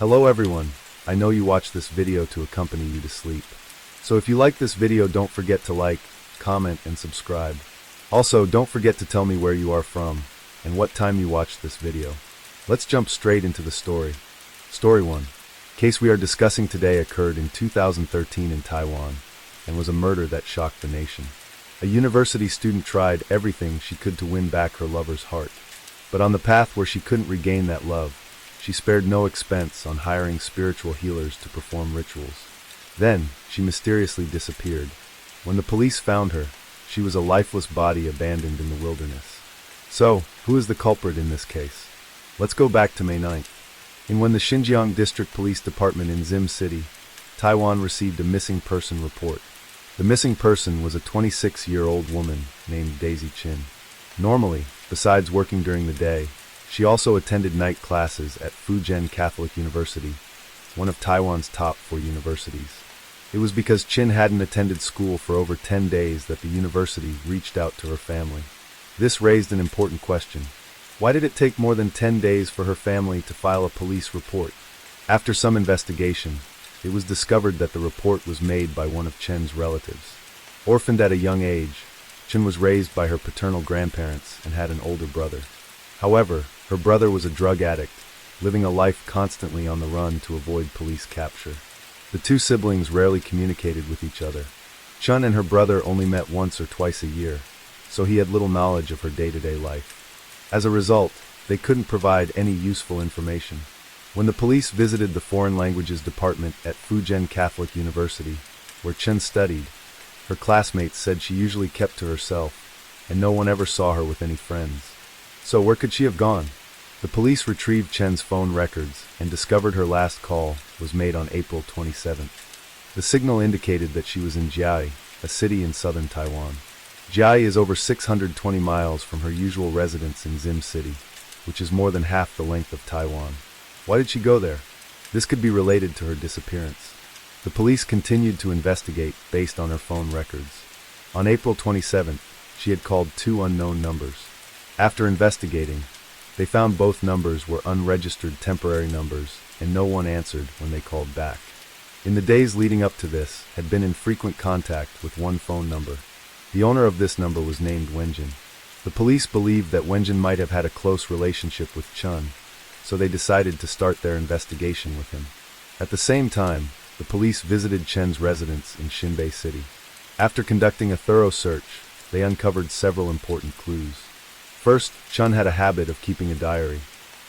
Hello everyone, I know you watch this video to accompany you to sleep. So if you like this video, don't forget to like, comment, and subscribe. Also, don't forget to tell me where you are from and what time you watched this video. Let's jump straight into the story. Story 1. Case we are discussing today occurred in 2013 in Taiwan and was a murder that shocked the nation. A university student tried everything she could to win back her lover's heart. But on the path where she couldn't regain that love, she spared no expense on hiring spiritual healers to perform rituals. Then, she mysteriously disappeared. When the police found her, she was a lifeless body abandoned in the wilderness. So, who is the culprit in this case? Let's go back to May 9th. When the Xinjiang District Police Department in Zim City, Taiwan received a missing person report. The missing person was a 26-year-old woman named Daisy Chin. Normally, besides working during the day, she also attended night classes at Fujian Catholic University, one of Taiwan's top 4 universities. It was because Chin hadn't attended school for over 10 days that the university reached out to her family. This raised an important question. Why did it take more than 10 days for her family to file a police report? After some investigation, it was discovered that the report was made by one of Chen's relatives. Orphaned at a young age, Chen was raised by her paternal grandparents and had an older brother. However, her brother was a drug addict, living a life constantly on the run to avoid police capture. The two siblings rarely communicated with each other. Chun and her brother only met once or twice a year, so he had little knowledge of her day-to-day life. As a result, they couldn't provide any useful information. When the police visited the Foreign Languages Department at Fujian Catholic University, where Chen studied, her classmates said she usually kept to herself, and no one ever saw her with any friends. So where could she have gone? The police retrieved Chen's phone records and discovered her last call was made on April 27th. The signal indicated that she was in Jiai, a city in southern Taiwan. Jiai is over 620 miles from her usual residence in Zim City, which is more than half the length of Taiwan. Why did she go there? This could be related to her disappearance. The police continued to investigate based on her phone records. On April 27th, she had called 2 unknown numbers. After investigating, they found both numbers were unregistered temporary numbers, and no one answered when they called back. In the days leading up to this, had been in frequent contact with one phone number. The owner of this number was named Wenjin. The police believed that Wenjin might have had a close relationship with Chun, so they decided to start their investigation with him. At the same time, the police visited Chen's residence in Xinbei City. After conducting a thorough search, they uncovered several important clues. First, Chun had a habit of keeping a diary.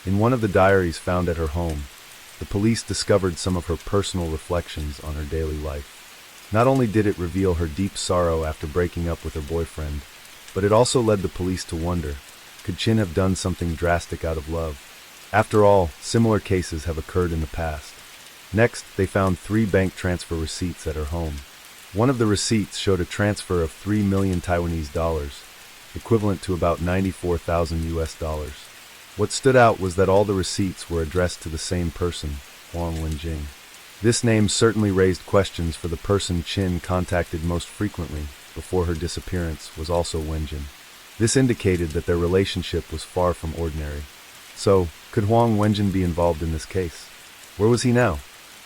In one of the diaries found at her home, the police discovered some of her personal reflections on her daily life. Not only did it reveal her deep sorrow after breaking up with her boyfriend, but it also led the police to wonder, could Chin have done something drastic out of love? After all, similar cases have occurred in the past. Next, they found 3 bank transfer receipts at her home. One of the receipts showed a transfer of 3 million Taiwanese dollars, equivalent to about 94,000 US dollars. What stood out was that all the receipts were addressed to the same person, Huang Wenjing. This name certainly raised questions, for the person Chin contacted most frequently before her disappearance was also Wenjin. This indicated that their relationship was far from ordinary. So, could Huang Wenjin be involved in this case? Where was he now?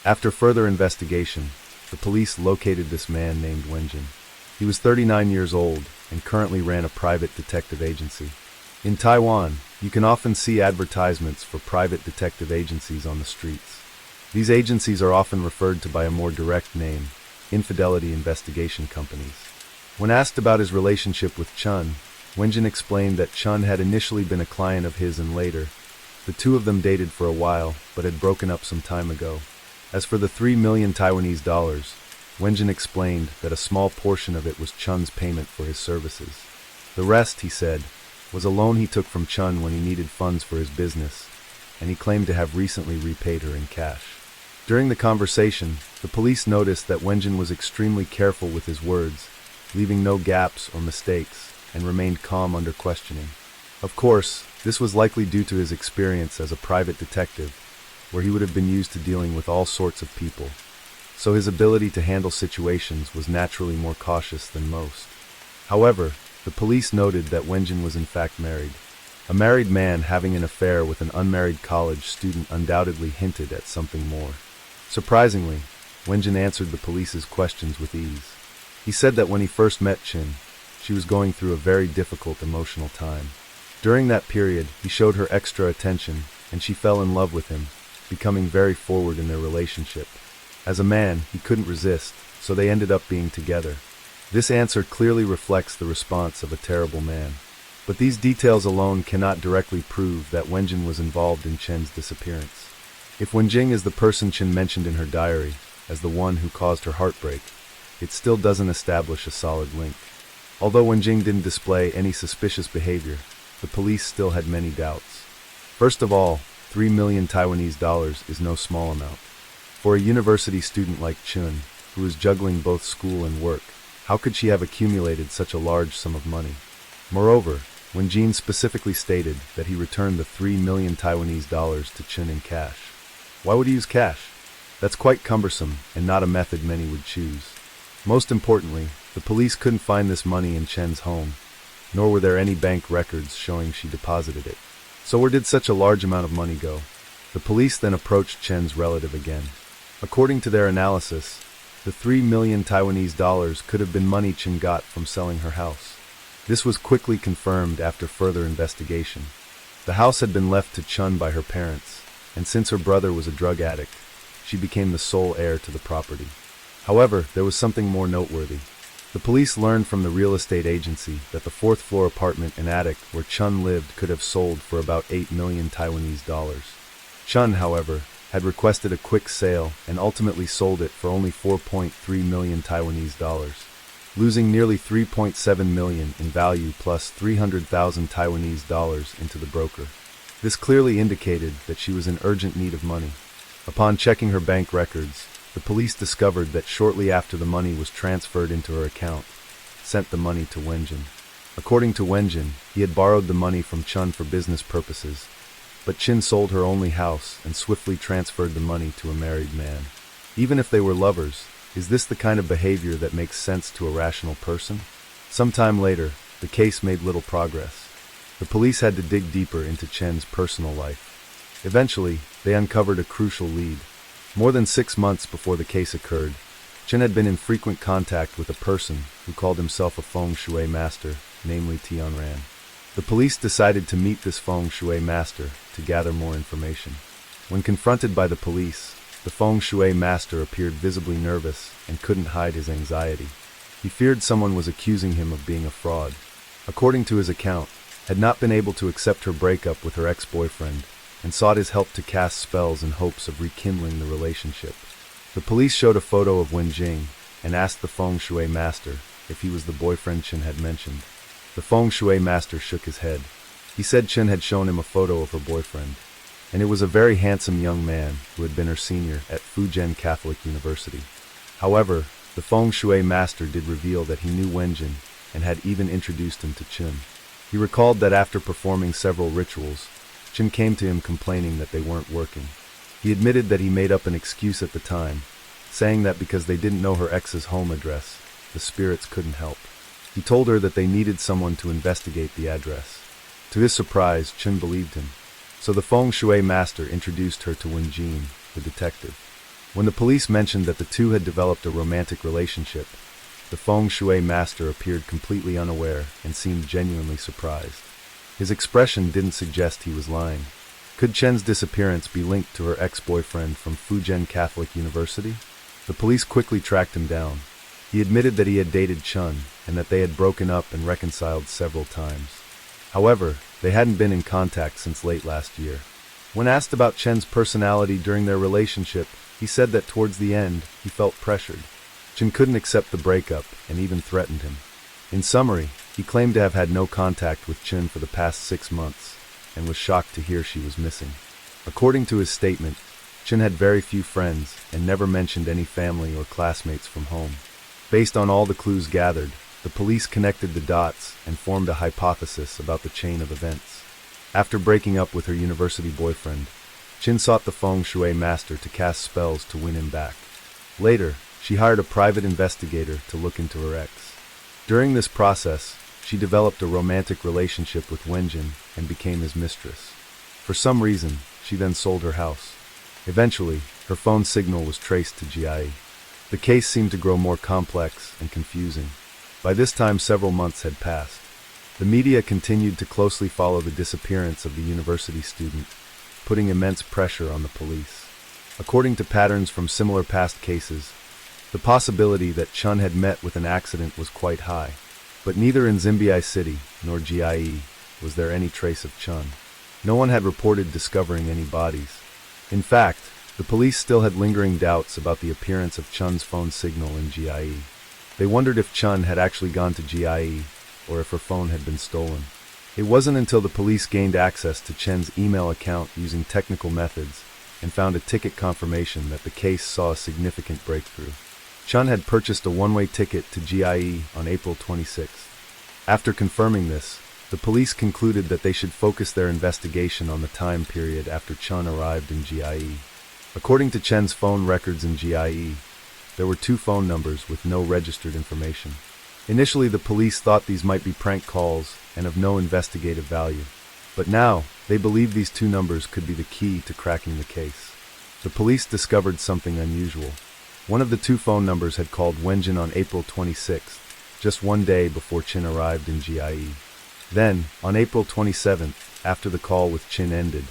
After further investigation, the police located this man named Wenjin. He was 39 years old and currently ran a private detective agency. In Taiwan, you can often see advertisements for private detective agencies on the streets. These agencies are often referred to by a more direct name, infidelity investigation companies. When asked about his relationship with Chun, Wenjin explained that Chun had initially been a client of his, and later, the two of them dated for a while but had broken up some time ago. As for the 3 million Taiwanese dollars, Wenjin explained that a small portion of it was Chun's payment for his services. The rest, he said, was a loan he took from Chun when he needed funds for his business, and he claimed to have recently repaid her in cash. During the conversation, the police noticed that Wenjin was extremely careful with his words, leaving no gaps or mistakes, and remained calm under questioning. Of course, this was likely due to his experience as a private detective, where he would have been used to dealing with all sorts of people, so his ability to handle situations was naturally more cautious than most. However, the police noted that Wenjin was in fact married. A married man having an affair with an unmarried college student undoubtedly hinted at something more. Surprisingly, Wenjin answered the police's questions with ease. He said that when he first met Chin, she was going through a very difficult emotional time. During that period, he showed her extra attention, and she fell in love with him, becoming very forward in their relationship. As a man, he couldn't resist, so they ended up being together. This answer clearly reflects the response of a terrible man. But these details alone cannot directly prove that Wenjin was involved in Chen's disappearance. If Wenjing is the person Chen mentioned in her diary as the one who caused her heartbreak, it still doesn't establish a solid link. Although Wenjing didn't display any suspicious behavior, the police still had many doubts. First of all, 3 million Taiwanese dollars is no small amount. For a university student like Chun, who is juggling both school and work, how could she have accumulated such a large sum of money? Moreover, when Jean specifically stated that he returned the 3 million Taiwanese dollars to Chun in cash. Why would he use cash? That's quite cumbersome and not a method many would choose. Most importantly, the police couldn't find this money in Chen's home, nor were there any bank records showing she deposited it. So where did such a large amount of money go? The police then approached Chen's relative again. According to their analysis, the 3 million Taiwanese dollars could have been money Chen got from selling her house. This was quickly confirmed after further investigation. The house had been left to Chun by her parents, and since her brother was a drug addict, she became the sole heir to the property. However, there was something more noteworthy. The police learned from the real estate agency that the fourth-floor apartment and attic where Chun lived could have sold for about 8 million Taiwanese dollars. Chun, however, had requested a quick sale and ultimately sold it for only 4.3 million Taiwanese dollars, losing nearly 3.7 million in value plus 300,000 Taiwanese dollars into the broker. This clearly indicated that she was in urgent need of money. Upon checking her bank records, the police discovered that shortly after the money was transferred into her account, sent the money to Wenjin. According to Wenjin, he had borrowed the money from Chun for business purposes, but Chin sold her only house and swiftly transferred the money to a married man. Even if they were lovers, is this the kind of behavior that makes sense to a rational person? Sometime later, the case made little progress. The police had to dig deeper into Chen's personal life. Eventually, they uncovered a crucial lead. More than 6 months before the case occurred, Chen had been in frequent contact with a person who called himself a feng shui master, namely Tianran. The police decided to meet this feng shui master to gather more information. When confronted by the police, the feng shui master appeared visibly nervous and couldn't hide his anxiety. He feared someone was accusing him of being a fraud. According to his account, had not been able to accept her breakup with her ex-boyfriend and sought his help to cast spells in hopes of rekindling the relationship. The police showed a photo of Wen Jing and asked the feng shui master if he was the boyfriend Chen had mentioned. The feng shui master shook his head. He said Chen had shown him a photo of her boyfriend, and it was a very handsome young man who had been her senior at Fujian Catholic University. However, the feng shui master did reveal that he knew Wenjin and had even introduced him to Chen. He recalled that after performing several rituals, Chen came to him complaining that they weren't working. He admitted that he made up an excuse at the time, saying that because they didn't know her ex's home address, the spirits couldn't help. He told her that they needed someone to investigate the address. To his surprise, Chen believed him. So the feng shui master introduced her to Wen Jin, the detective. When the police mentioned that the two had developed a romantic relationship, the feng shui master appeared completely unaware and seemed genuinely surprised. His expression didn't suggest he was lying. Could Chen's disappearance be linked to her ex-boyfriend from Fujian Catholic University? The police quickly tracked him down. He admitted that he had dated Chun and that they had broken up and reconciled several times. However, they hadn't been in contact since late last year. When asked about Chen's personality during their relationship, he said that towards the end, he felt pressured. Chen couldn't accept the breakup and even threatened him. In summary, he claimed to have had no contact with Chen for the past 6 months and was shocked to hear she was missing. According to his statement, Chen had very few friends and never mentioned any family or classmates from home. Based on all the clues gathered, the police connected the dots and formed a hypothesis about the chain of events. After breaking up with her university boyfriend, Chen sought the feng shui master to cast spells to win him back. Later, she hired a private investigator to look into her ex. During this process, she developed a romantic relationship with Wenjin and became his mistress. For some reason, she then sold her house. Eventually, her phone signal was traced to Jie. The case seemed to grow more complex and confusing. By this time, several months had passed. The media continued to closely follow the disappearance of the university student, putting immense pressure on the police. According to patterns from similar past cases, the possibility that Chun had met with an accident was quite high. But neither in Xinbiai City nor Jie was there any trace of Chun. No one had reported discovering any bodies. In fact, the police still had lingering doubts about the appearance of Chun's phone signal in Jie. They wondered if Chun had actually gone to Jie or if her phone had been stolen. It wasn't until the police gained access to Chen's email account using technical methods and found a ticket confirmation that the case saw a significant breakthrough. Chun had purchased a one-way ticket to Jie on April 26th. After confirming this, the police concluded that they should focus their investigation on the time period after Chun arrived in Jie. According to Chen's phone records in Jie, there were 2 phone numbers with no registered information. Initially, the police thought these might be prank calls and of no investigative value. But now, they believe these 2 numbers could be the key to cracking the case. The police discovered something unusual. One of the 2 phone numbers had called Wenjin on April 26th, just one day before Chin arrived in Jie. Then, on April 27th, after the call with Chin ended,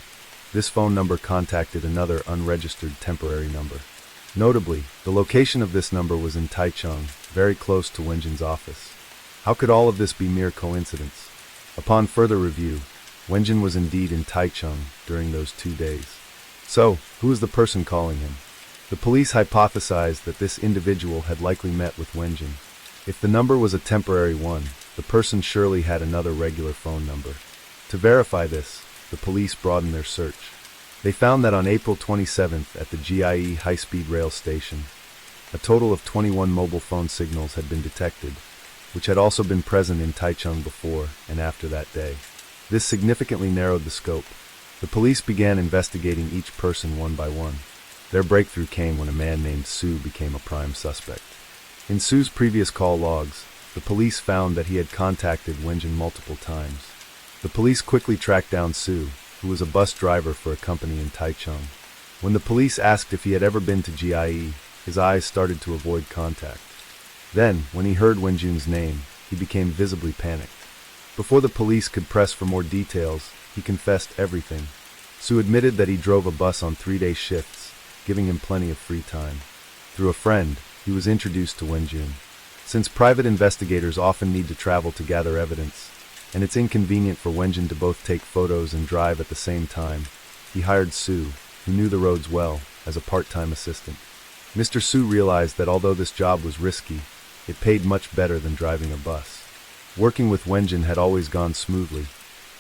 this phone number contacted another unregistered temporary number. Notably, the location of this number was in Taichung, very close to Wenjin's office. How could all of this be mere coincidence? Upon further review, Wenjin was indeed in Taichung during those 2 days. So, who was the person calling him? The police hypothesized that this individual had likely met with Wenjin. If the number was a temporary one, the person surely had another regular phone number. To verify this, the police broadened their search. They found that on April 27th at the Jie high-speed rail station, a total of 21 mobile phone signals had been detected, which had also been present in Taichung before and after that day. This significantly narrowed the scope. The police began investigating each person one by one. Their breakthrough came when a man named Su became a prime suspect. In Su's previous call logs, the police found that he had contacted Wenjin multiple times. The police quickly tracked down Su, who was a bus driver for a company in Taichung. When the police asked if he had ever been to Jie, his eyes started to avoid contact. Then, when he heard Wenjun's name, he became visibly panicked. Before the police could press for more details, he confessed everything. Su admitted that he drove a bus on 3-day shifts, giving him plenty of free time. Through a friend, he was introduced to Wenjun. Since private investigators often need to travel to gather evidence, and it's inconvenient for Wenjun to both take photos and drive at the same time, he hired Su, who knew the roads well, as a part-time assistant. Mr. Su realized that although this job was risky, it paid much better than driving a bus. Working with Wenjun had always gone smoothly,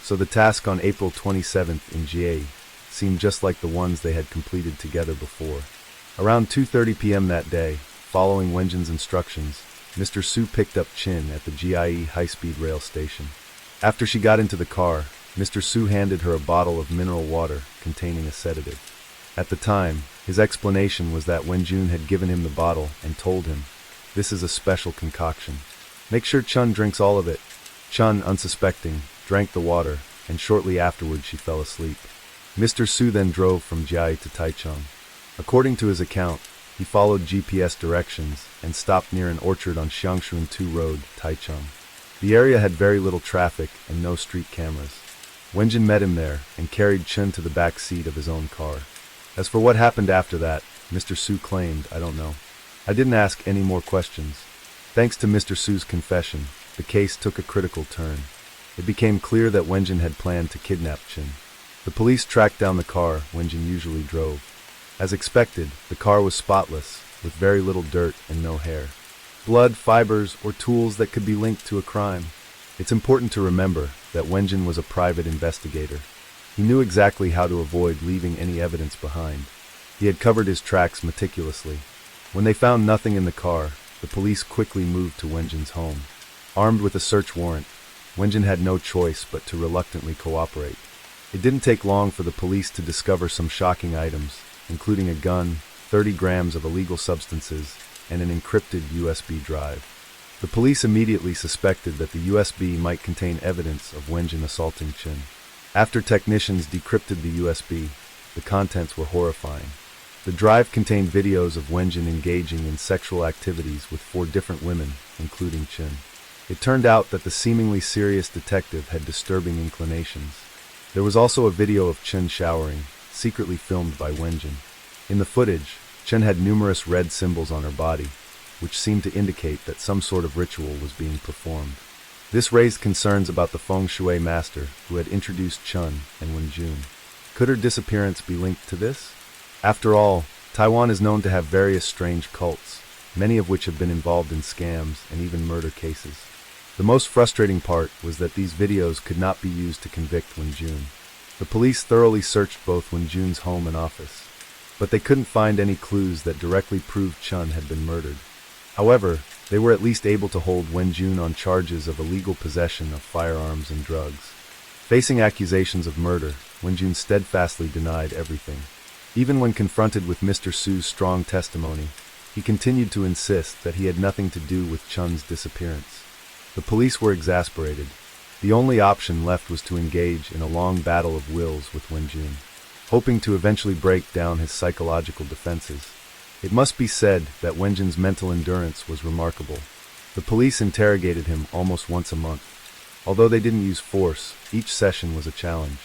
so the task on April 27th in Jie seemed just like the ones they had completed together before. Around 2:30 p.m. that day, following Wenjun's instructions, Mr. Su picked up Chin at the Jie high-speed rail station. After she got into the car, Mr. Su handed her a bottle of mineral water containing a sedative. At the time, his explanation was that Wenjun had given him the bottle and told him, "This is a special concoction. Make sure Chun drinks all of it." Chun, unsuspecting, drank the water, and shortly afterward she fell asleep. Mr. Su then drove from Jie to Taichung. According to his account, he followed GPS directions and stopped near an orchard on Xiangshun 2 Road, Taichung. The area had very little traffic and no street cameras. Wenjun met him there and carried Chun to the back seat of his own car. As for what happened after that, Mr. Su claimed, "I don't know. I didn't ask any more questions." Thanks to Mr. Su's confession, the case took a critical turn. It became clear that Wenjun had planned to kidnap Chin. The police tracked down the car Wenjun usually drove. As expected, the car was spotless, with very little dirt and no hair. Blood, fibers, or tools that could be linked to a crime. It's important to remember that Wenjun was a private investigator. He knew exactly how to avoid leaving any evidence behind. He had covered his tracks meticulously. When they found nothing in the car, the police quickly moved to Wenjun's home. Armed with a search warrant, Wenjun had no choice but to reluctantly cooperate. It didn't take long for the police to discover some shocking items, including a gun, 30 grams of illegal substances, and an encrypted USB drive. The police immediately suspected that the USB might contain evidence of Wenjin assaulting Chin. After technicians decrypted the USB, the contents were horrifying. The drive contained videos of Wenjin engaging in sexual activities with 4 different women, including Chin. It turned out that the seemingly serious detective had disturbing inclinations. There was also a video of Chin showering, secretly filmed by Wenjin. In the footage, Chin had numerous red symbols on her body, which seemed to indicate that some sort of ritual was being performed. This raised concerns about the feng shui master who had introduced Chun and Wenjun. Could her disappearance be linked to this? After all, Taiwan is known to have various strange cults, many of which have been involved in scams and even murder cases. The most frustrating part was that these videos could not be used to convict Wenjun. The police thoroughly searched both Wenjun's home and office, but they couldn't find any clues that directly proved Chun had been murdered. However, they were at least able to hold Wenjun on charges of illegal possession of firearms and drugs. Facing accusations of murder, Wenjun steadfastly denied everything. Even when confronted with Mr. Su's strong testimony, he continued to insist that he had nothing to do with Chun's disappearance. The police were exasperated. The only option left was to engage in a long battle of wills with Wenjun, hoping to eventually break down his psychological defenses. It must be said that Wenjun's mental endurance was remarkable. The police interrogated him almost once a month. Although they didn't use force, each session was a challenge.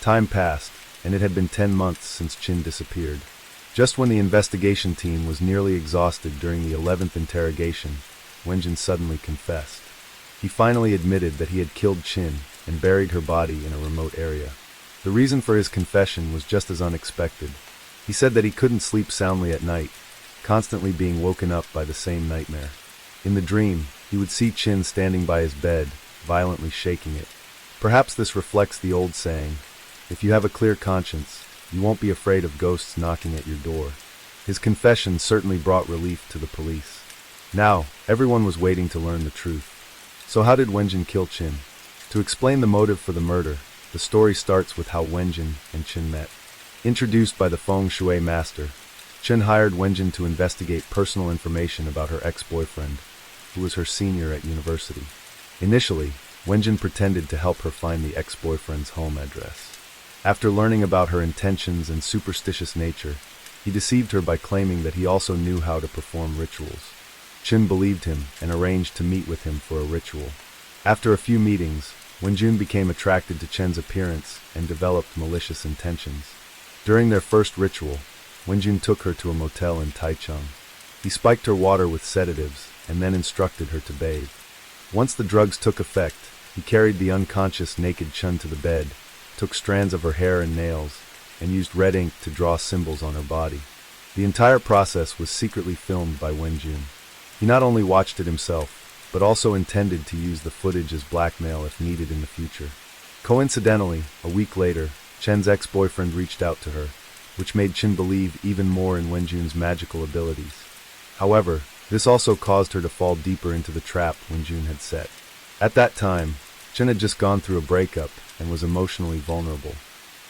Time passed, and it had been 10 months since Chin disappeared. Just when the investigation team was nearly exhausted during the 11th interrogation, Wenjun suddenly confessed. He finally admitted that he had killed Chin and buried her body in a remote area. The reason for his confession was just as unexpected. He said that he couldn't sleep soundly at night, constantly being woken up by the same nightmare. In the dream, he would see Chin standing by his bed, violently shaking it. Perhaps this reflects the old saying, if you have a clear conscience, you won't be afraid of ghosts knocking at your door. His confession certainly brought relief to the police. Now, everyone was waiting to learn the truth. So how did Wenjun kill Chin? To explain the motive for the murder, the story starts with how Wenjun and Chin met. Introduced by the feng shui master, Chin hired Wenjun to investigate personal information about her ex-boyfriend, who was her senior at university. Initially, Wenjun pretended to help her find the ex-boyfriend's home address. After learning about her intentions and superstitious nature, he deceived her by claiming that he also knew how to perform rituals. Chin believed him and arranged to meet with him for a ritual. After a few meetings, Wenjun became attracted to Chen's appearance and developed malicious intentions. During their first ritual, Wenjun took her to a motel in Taichung. He spiked her water with sedatives and then instructed her to bathe. Once the drugs took effect, he carried the unconscious naked Chun to the bed, took strands of her hair and nails, and used red ink to draw symbols on her body. The entire process was secretly filmed by Wenjun. He not only watched it himself, but also intended to use the footage as blackmail if needed in the future. Coincidentally, a week later, Chen's ex-boyfriend reached out to her, which made Chin believe even more in Wenjun's magical abilities. However, this also caused her to fall deeper into the trap Wenjun had set. At that time, Chin had just gone through a breakup and was emotionally vulnerable.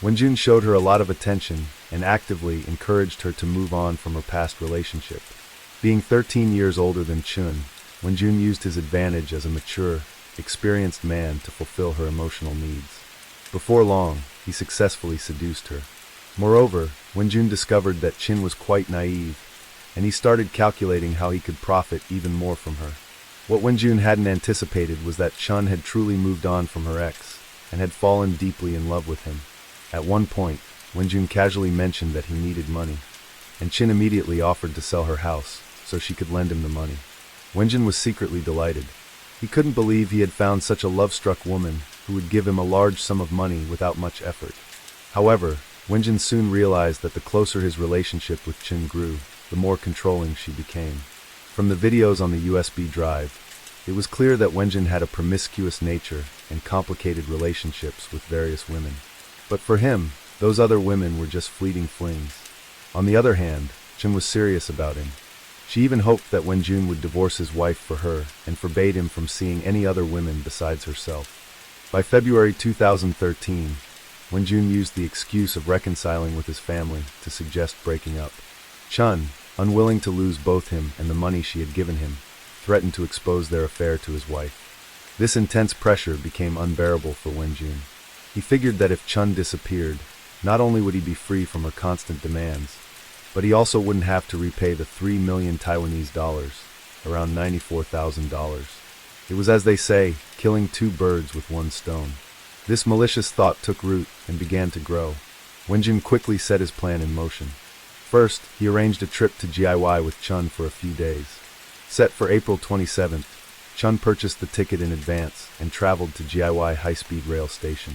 Wenjun showed her a lot of attention and actively encouraged her to move on from her past relationship. Being 13 years older than Chun, Wenjun used his advantage as a mature, experienced man to fulfill her emotional needs. Before long, he successfully seduced her. Moreover, Wenjun discovered that Chin was quite naive, and he started calculating how he could profit even more from her. What Wenjun hadn't anticipated was that Chun had truly moved on from her ex, and had fallen deeply in love with him. At one point, Wenjun casually mentioned that he needed money, and Chin immediately offered to sell her house, so she could lend him the money. Wenjun was secretly delighted. He couldn't believe he had found such a love-struck woman who would give him a large sum of money without much effort. However, Wenjun soon realized that the closer his relationship with Chin grew, the more controlling she became. From the videos on the USB drive, it was clear that Wenjun had a promiscuous nature and complicated relationships with various women. But for him, those other women were just fleeting flings. On the other hand, Chin was serious about him. She even hoped that Wenjun would divorce his wife for her and forbade him from seeing any other women besides herself. By February 2013, Wenjun used the excuse of reconciling with his family to suggest breaking up. Chun, unwilling to lose both him and the money she had given him, threatened to expose their affair to his wife. This intense pressure became unbearable for Wenjun. He figured that if Chun disappeared, not only would he be free from her constant demands, but he also wouldn't have to repay the 3 million Taiwanese dollars, around $94,000. It was, as they say, killing two birds with one stone. This malicious thought took root and began to grow. Wenjun quickly set his plan in motion. First, he arranged a trip to GIY with Chun for a few days. Set for April 27th, Chun purchased the ticket in advance and traveled to GIY high-speed rail station.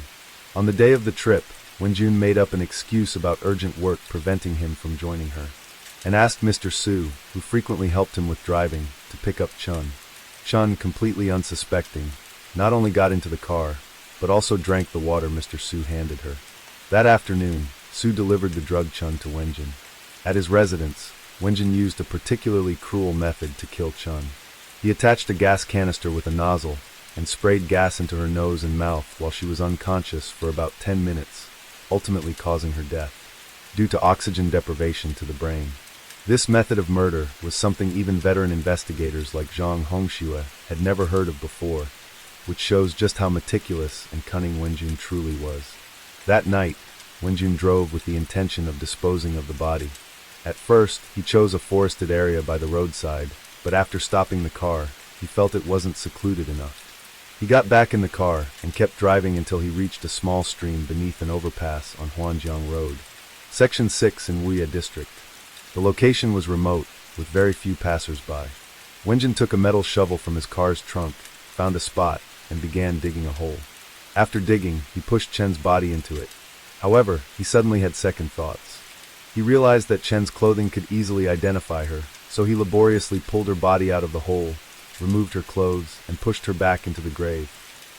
On the day of the trip, Wenjun made up an excuse about urgent work preventing him from joining her, and asked Mr. Su, who frequently helped him with driving, to pick up Chun. Chun, completely unsuspecting, not only got into the car, but also drank the water Mr. Su handed her. That afternoon, Su delivered the drug Chun to Wenjun. At his residence, Wenjun used a particularly cruel method to kill Chun. He attached a gas canister with a nozzle and sprayed gas into her nose and mouth while she was unconscious for about 10 minutes, ultimately causing her death, due to oxygen deprivation to the brain. This method of murder was something even veteran investigators like Zhang Hongxue had never heard of before, which shows just how meticulous and cunning Wenjun truly was. That night, Wenjun drove with the intention of disposing of the body. At first, he chose a forested area by the roadside, but after stopping the car, he felt it wasn't secluded enough. He got back in the car and kept driving until he reached a small stream beneath an overpass on Huanjiang Road, Section 6 in Wuya District. The location was remote, with very few passers-by. Wenjun took a metal shovel from his car's trunk, found a spot, and began digging a hole. After digging, he pushed Chen's body into it. However, he suddenly had second thoughts. He realized that Chen's clothing could easily identify her, so he laboriously pulled her body out of the hole, removed her clothes, and pushed her back into the grave.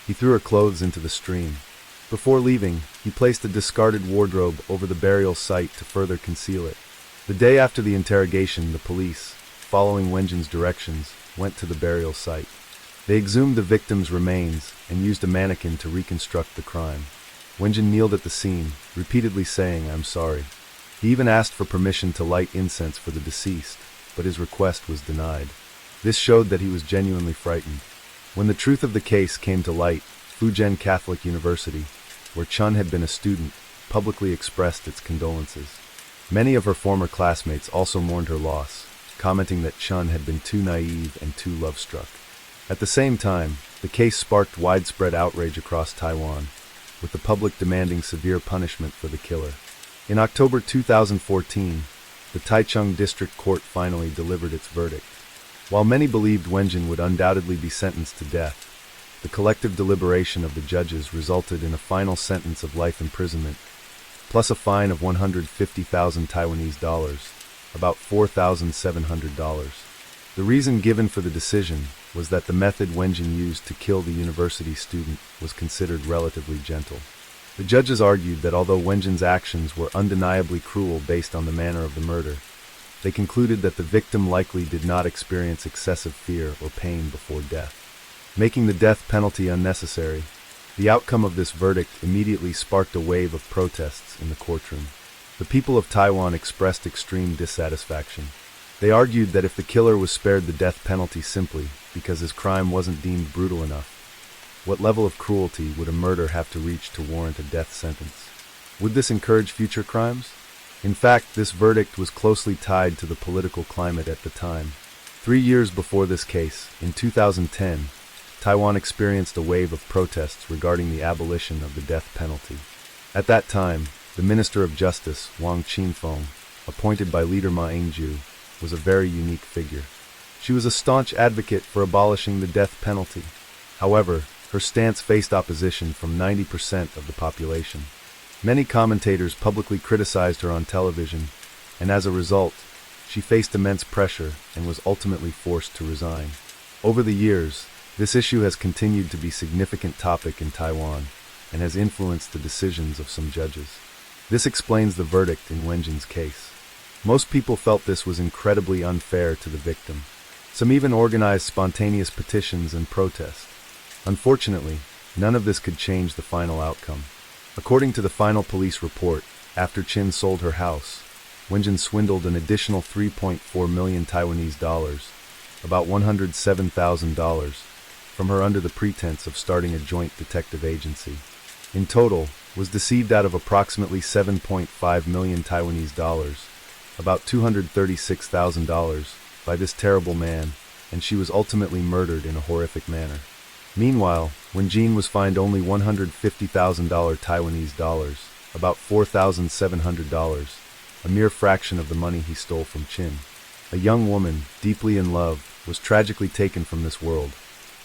He threw her clothes into the stream. Before leaving, he placed a discarded wardrobe over the burial site to further conceal it. The day after the interrogation, the police, following Wenjun's directions, went to the burial site. They exhumed the victim's remains and used a mannequin to reconstruct the crime. Wenjun kneeled at the scene, repeatedly saying, "I'm sorry." He even asked for permission to light incense for the deceased, but his request was denied. This showed that he was genuinely frightened. When the truth of the case came to light, Fujian Catholic University, where Chun had been a student, publicly expressed its condolences. Many of her former classmates also mourned her loss, commenting that Chun had been too naive and too love-struck. At the same time, the case sparked widespread outrage across Taiwan, with the public demanding severe punishment for the killer. In October 2014, the Taichung District Court finally delivered its verdict. While many believed Wenjun would undoubtedly be sentenced to death, the collective deliberation of the judges resulted in a final sentence of life imprisonment, plus a fine of 150,000 Taiwanese dollars, about $4,700. The reason given for the decision was that the method Wenjun used to kill the university student was considered relatively gentle. The judges argued that although Wenjun's actions were undeniably cruel based on the manner of the murder, they concluded that the victim likely did not experience excessive fear or pain before death, making the death penalty unnecessary. The outcome of this verdict immediately sparked a wave of protests in the courtroom. The people of Taiwan expressed extreme dissatisfaction. They argued that if the killer was spared the death penalty simply because his crime wasn't deemed brutal enough, what level of cruelty would a murder have to reach to warrant a death sentence? Would this encourage future crimes? In fact, this verdict was closely tied to the political climate at the time. 3 years before this case, in 2010, Taiwan experienced a wave of protests regarding the abolition of the death penalty. At that time, the Minister of Justice, Wang Qinfeng, appointed by leader Ma Ying-jeou, was a very unique figure. She was a staunch advocate for abolishing the death penalty. However, her stance faced opposition from 90% of the population. Many commentators publicly criticized her on television, and as a result, she faced immense pressure and was ultimately forced to resign. Over the years, this issue has continued to be a significant topic in Taiwan and has influenced the decisions of some judges. This explains the verdict in Wenjun's case. Most people felt this was incredibly unfair to the victim. Some even organized spontaneous petitions and protests. Unfortunately, none of this could change the final outcome. According to the final police report, after Chin sold her house, Wenjun swindled an additional 3.4 million Taiwanese dollars, about $107,000, from her under the pretense of starting a joint detective agency. In total, was deceived out of approximately 7.5 million Taiwanese dollars, about $236,000, by this terrible man, and she was ultimately murdered in a horrific manner. Meanwhile, when Jean was fined only $150,000 Taiwanese dollars, about $4,700, a mere fraction of the money he stole from Chin, a young woman, deeply in love, was tragically taken from this world,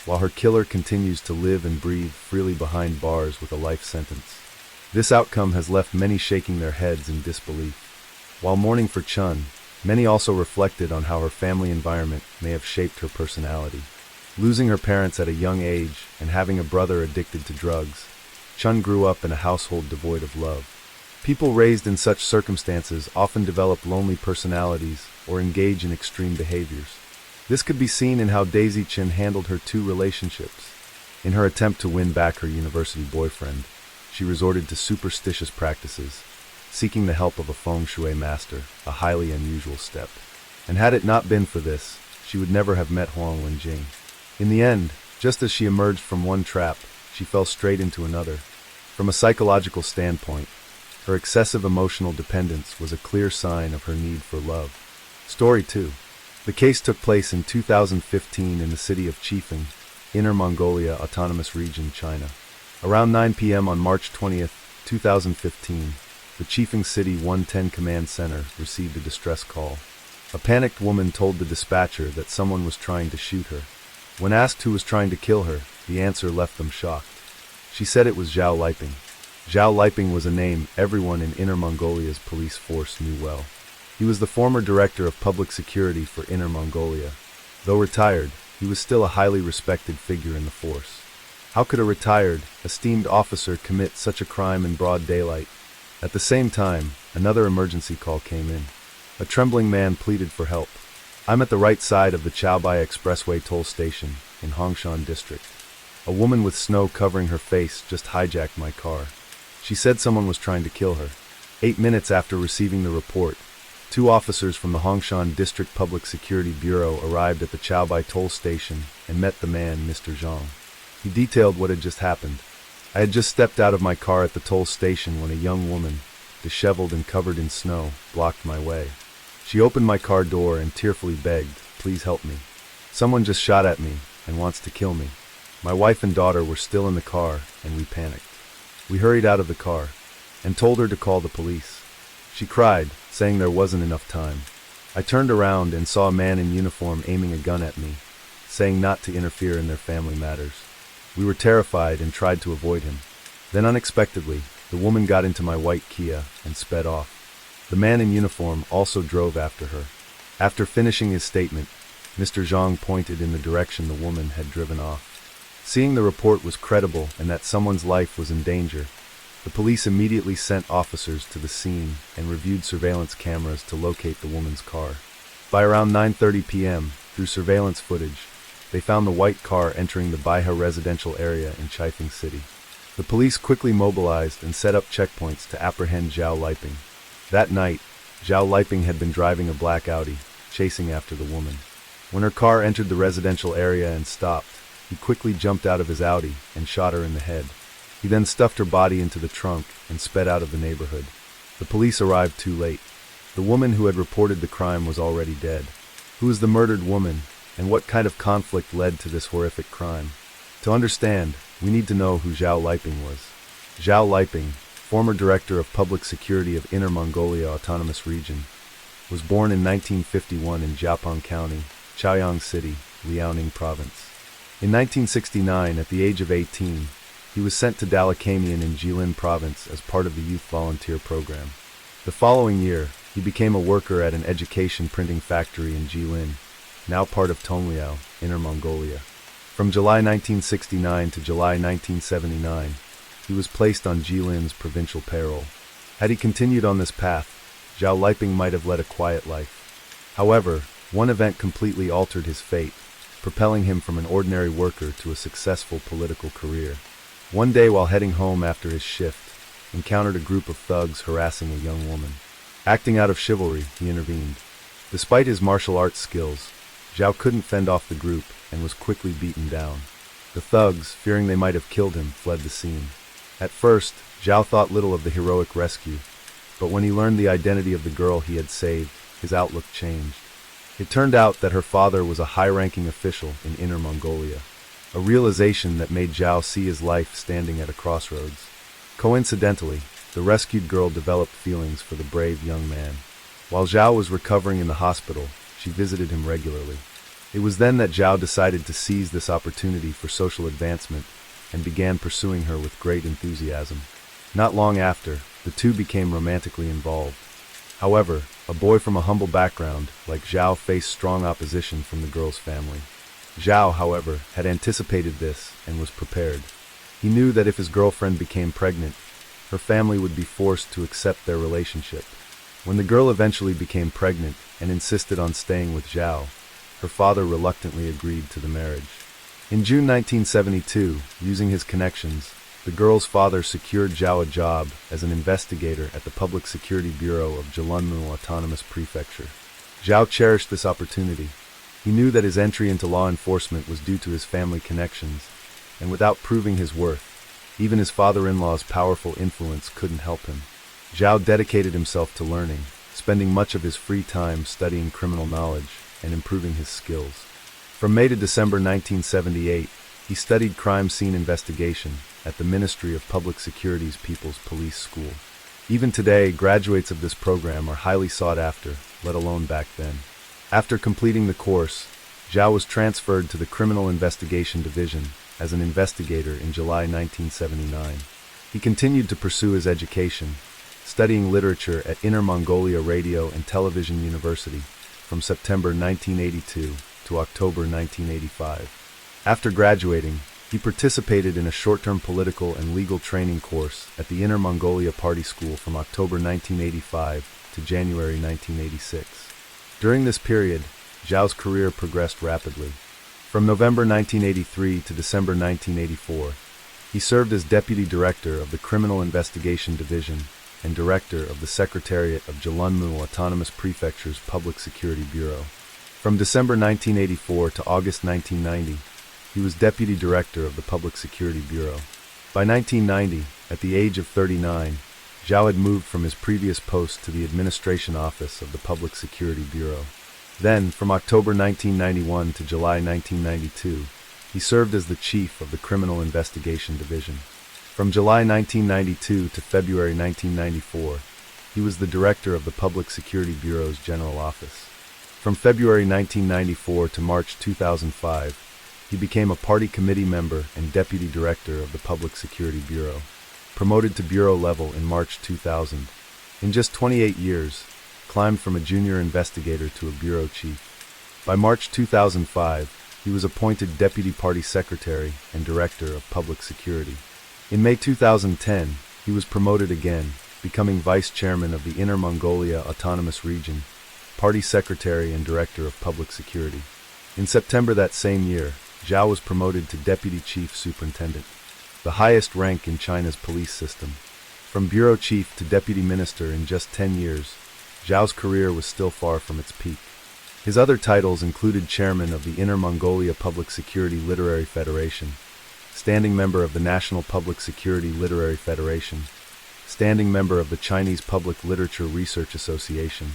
while her killer continues to live and breathe freely behind bars with a life sentence. This outcome has left many shaking their heads in disbelief. While mourning for Chun, many also reflected on how her family environment may have shaped her personality. Losing her parents at a young age and having a brother addicted to drugs, Chun grew up in a household devoid of love. People raised in such circumstances often develop lonely personalities or engage in extreme behaviors. This could be seen in how Daisy Chin handled her two relationships. In her attempt to win back her university boyfriend, she resorted to superstitious practices, seeking the help of a feng shui master, a highly unusual step. And had it not been for this, she would never have met Huang Wenjing. In the end, just as she emerged from one trap, she fell straight into another. From a psychological standpoint, her excessive emotional dependence was a clear sign of her need for love. Story 2. The case took place in 2015 in the city of Chifeng, Inner Mongolia Autonomous Region, China. Around 9 p.m. on March 20, 2015, the Chifeng City 110 Command Center received a distress call. A panicked woman told the dispatcher that someone was trying to shoot her. When asked who was trying to kill her, the answer left them shocked. She said it was Zhao Liping. Zhao Liping was a name everyone in Inner Mongolia's police force knew well. He was the former director of public security for Inner Mongolia. Though retired, he was still a highly respected figure in the force. How could a retired, esteemed officer commit such a crime in broad daylight? At the same time, another emergency call came in. A trembling man pleaded for help. "I'm at the right side of the Chaobai Expressway toll station in Hongshan District. A woman with snow covering her face just hijacked my car. She said someone was trying to kill her." 8 minutes after receiving the report, 2 officers from the Hongshan District Public Security Bureau arrived at the Chaobai toll station and met the man, Mr. Zhang. He detailed what had just happened. "I had just stepped out of my car at the toll station when a young woman, disheveled and covered in snow, blocked my way. She opened my car door and tearfully begged, 'Please help me. Someone just shot at me and wants to kill me.' My wife and daughter were still in the car, and we panicked. We hurried out of the car and told her to call the police. She cried, saying there wasn't enough time. I turned around and saw a man in uniform aiming a gun at me, saying not to interfere in their family matters. We were terrified and tried to avoid him. Then unexpectedly, the woman got into my white Kia and sped off. The man in uniform also drove after her. After finishing his statement, Mr. Zhang pointed in the direction the woman had driven off. Seeing the report was credible and that someone's life was in danger, the police immediately sent officers to the scene and reviewed surveillance cameras to locate the woman's car. By around 9:30 p.m., through surveillance footage, they found the white car entering the Baiha residential area in Chifeng City. The police quickly mobilized and set up checkpoints to apprehend Zhao Liping. That night, Zhao Liping had been driving a black Audi, chasing after the woman. When her car entered the residential area and stopped, he quickly jumped out of his Audi and shot her in the head. He then stuffed her body into the trunk and sped out of the neighborhood. The police arrived too late. The woman who had reported the crime was already dead. Who is the murdered woman, and what kind of conflict led to this horrific crime? To understand, we need to know who Zhao Liping was. Zhao Liping, former director of public security of Inner Mongolia Autonomous Region, was born in 1951 in Jiapeng County, Chaoyang City, Liaoning Province. In 1969, at the age of 18, he was sent to Dalakamian in Jilin Province as part of the Youth Volunteer Program. The following year, he became a worker at an education printing factory in Jilin, now part of Tongliao, Inner Mongolia. From July 1969 to July 1979, he was placed on Jilin's provincial payroll. Had he continued on this path, Zhao Liping might have led a quiet life. However, one event completely altered his fate, propelling him from an ordinary worker to a successful political career. One day while heading home after his shift, encountered a group of thugs harassing a young woman. Acting out of chivalry, he intervened. Despite his martial arts skills, Zhao couldn't fend off the group and was quickly beaten down. The thugs, fearing they might have killed him, fled the scene. At first, Zhao thought little of the heroic rescue, but when he learned the identity of the girl he had saved, his outlook changed. It turned out that her father was a high-ranking official in Inner Mongolia, a realization that made Zhao see his life standing at a crossroads. Coincidentally, the rescued girl developed feelings for the brave young man. While Zhao was recovering in the hospital, she visited him regularly. It was then that Zhao decided to seize this opportunity for social advancement and began pursuing her with great enthusiasm. Not long after, the two became romantically involved. However, a boy from a humble background like Zhao faced strong opposition from the girl's family. Zhao, however, had anticipated this and was prepared. He knew that if his girlfriend became pregnant, her family would be forced to accept their relationship. When the girl eventually became pregnant and insisted on staying with Zhao, her father reluctantly agreed to the marriage. In June 1972, using his connections, the girl's father secured Zhao a job as an investigator at the Public Security Bureau of Jilanmu Autonomous Prefecture. Zhao cherished this opportunity. He knew that his entry into law enforcement was due to his family connections, and without proving his worth, even his father-in-law's powerful influence couldn't help him. Zhao dedicated himself to learning, spending much of his free time studying criminal knowledge and improving his skills. From May to December 1978, he studied crime scene investigation at the Ministry of Public Security's People's Police School. Even today, graduates of this program are highly sought after, let alone back then. After completing the course, Zhao was transferred to the Criminal Investigation Division as an investigator in July 1979. He continued to pursue his education, studying literature at Inner Mongolia Radio and Television University from September 1982 to October 1985. After graduating, he participated in a short-term political and legal training course at the Inner Mongolia Party School from October 1985 to January 1986. During this period, Zhao's career progressed rapidly. From November 1983 to December 1984, he served as Deputy Director of the Criminal Investigation Division and Director of the Secretariat of Jilanmu Autonomous Prefecture's Public Security Bureau. From December 1984 to August 1990, he was Deputy Director of the Public Security Bureau. By 1990, at the age of 39, Zhao had moved from his previous post to the Administration Office of the Public Security Bureau. Then, from October 1991 to July 1992, he served as the Chief of the Criminal Investigation Division. From July 1992 to February 1994, he was the Director of the Public Security Bureau's General Office. From February 1994 to March 2005, he became a party committee member and Deputy Director of the Public Security Bureau, promoted to bureau level in March 2000. In just 28 years, climbed from a junior investigator to a bureau chief. By March 2005, he was appointed Deputy Party Secretary and Director of Public Security. In May 2010, he was promoted again, becoming Vice Chairman of the Inner Mongolia Autonomous Region, Party Secretary and Director of Public Security. In September that same year, Zhao was promoted to Deputy Chief Superintendent, the highest rank in China's police system. From Bureau Chief to Deputy Minister in just 10 years, Zhao's career was still far from its peak. His other titles included Chairman of the Inner Mongolia Public Security Literary Federation, Standing Member of the National Public Security Literary Federation, Standing Member of the Chinese Public Literature Research Association,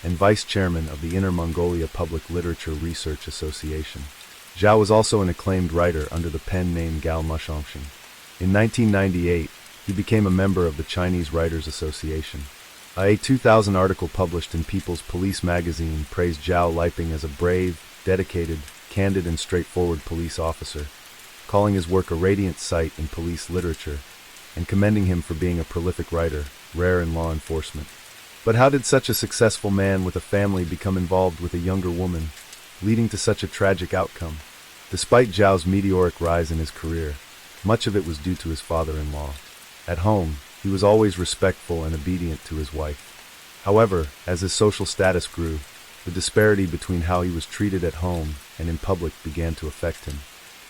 and Vice Chairman of the Inner Mongolia Public Literature Research Association. Zhao was also an acclaimed writer under the pen name Gao Mushongxing. In 1998, he became a member of the Chinese Writers Association. A 2000 article published in People's Police magazine praised Zhao Liping as a brave, dedicated, candid and straightforward police officer, calling his work a radiant sight in police literature, and commending him for being a prolific writer, rare in law enforcement. But how did such a successful man with a family become involved with a younger woman, leading to such a tragic outcome? Despite Zhao's meteoric rise in his career, much of it was due to his father-in-law. At home, he was always respectful and obedient to his wife. However, as his social status grew, the disparity between how he was treated at home and in public began to affect him.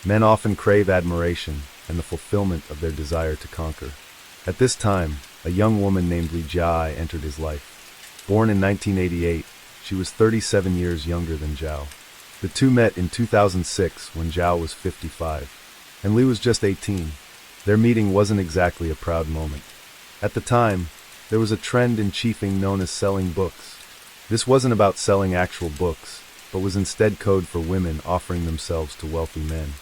Men often crave admiration and the fulfillment of their desire to conquer. At this time, a young woman named Li Jiai entered his life. Born in 1988, she was 37 years younger than Zhao. The two met in 2006 when Zhao was 55, and Li was just 18. Their meeting wasn't exactly a proud moment. At the time, there was a trend in chiefing known as selling books. This wasn't about selling actual books, but was instead code for women offering themselves to wealthy men.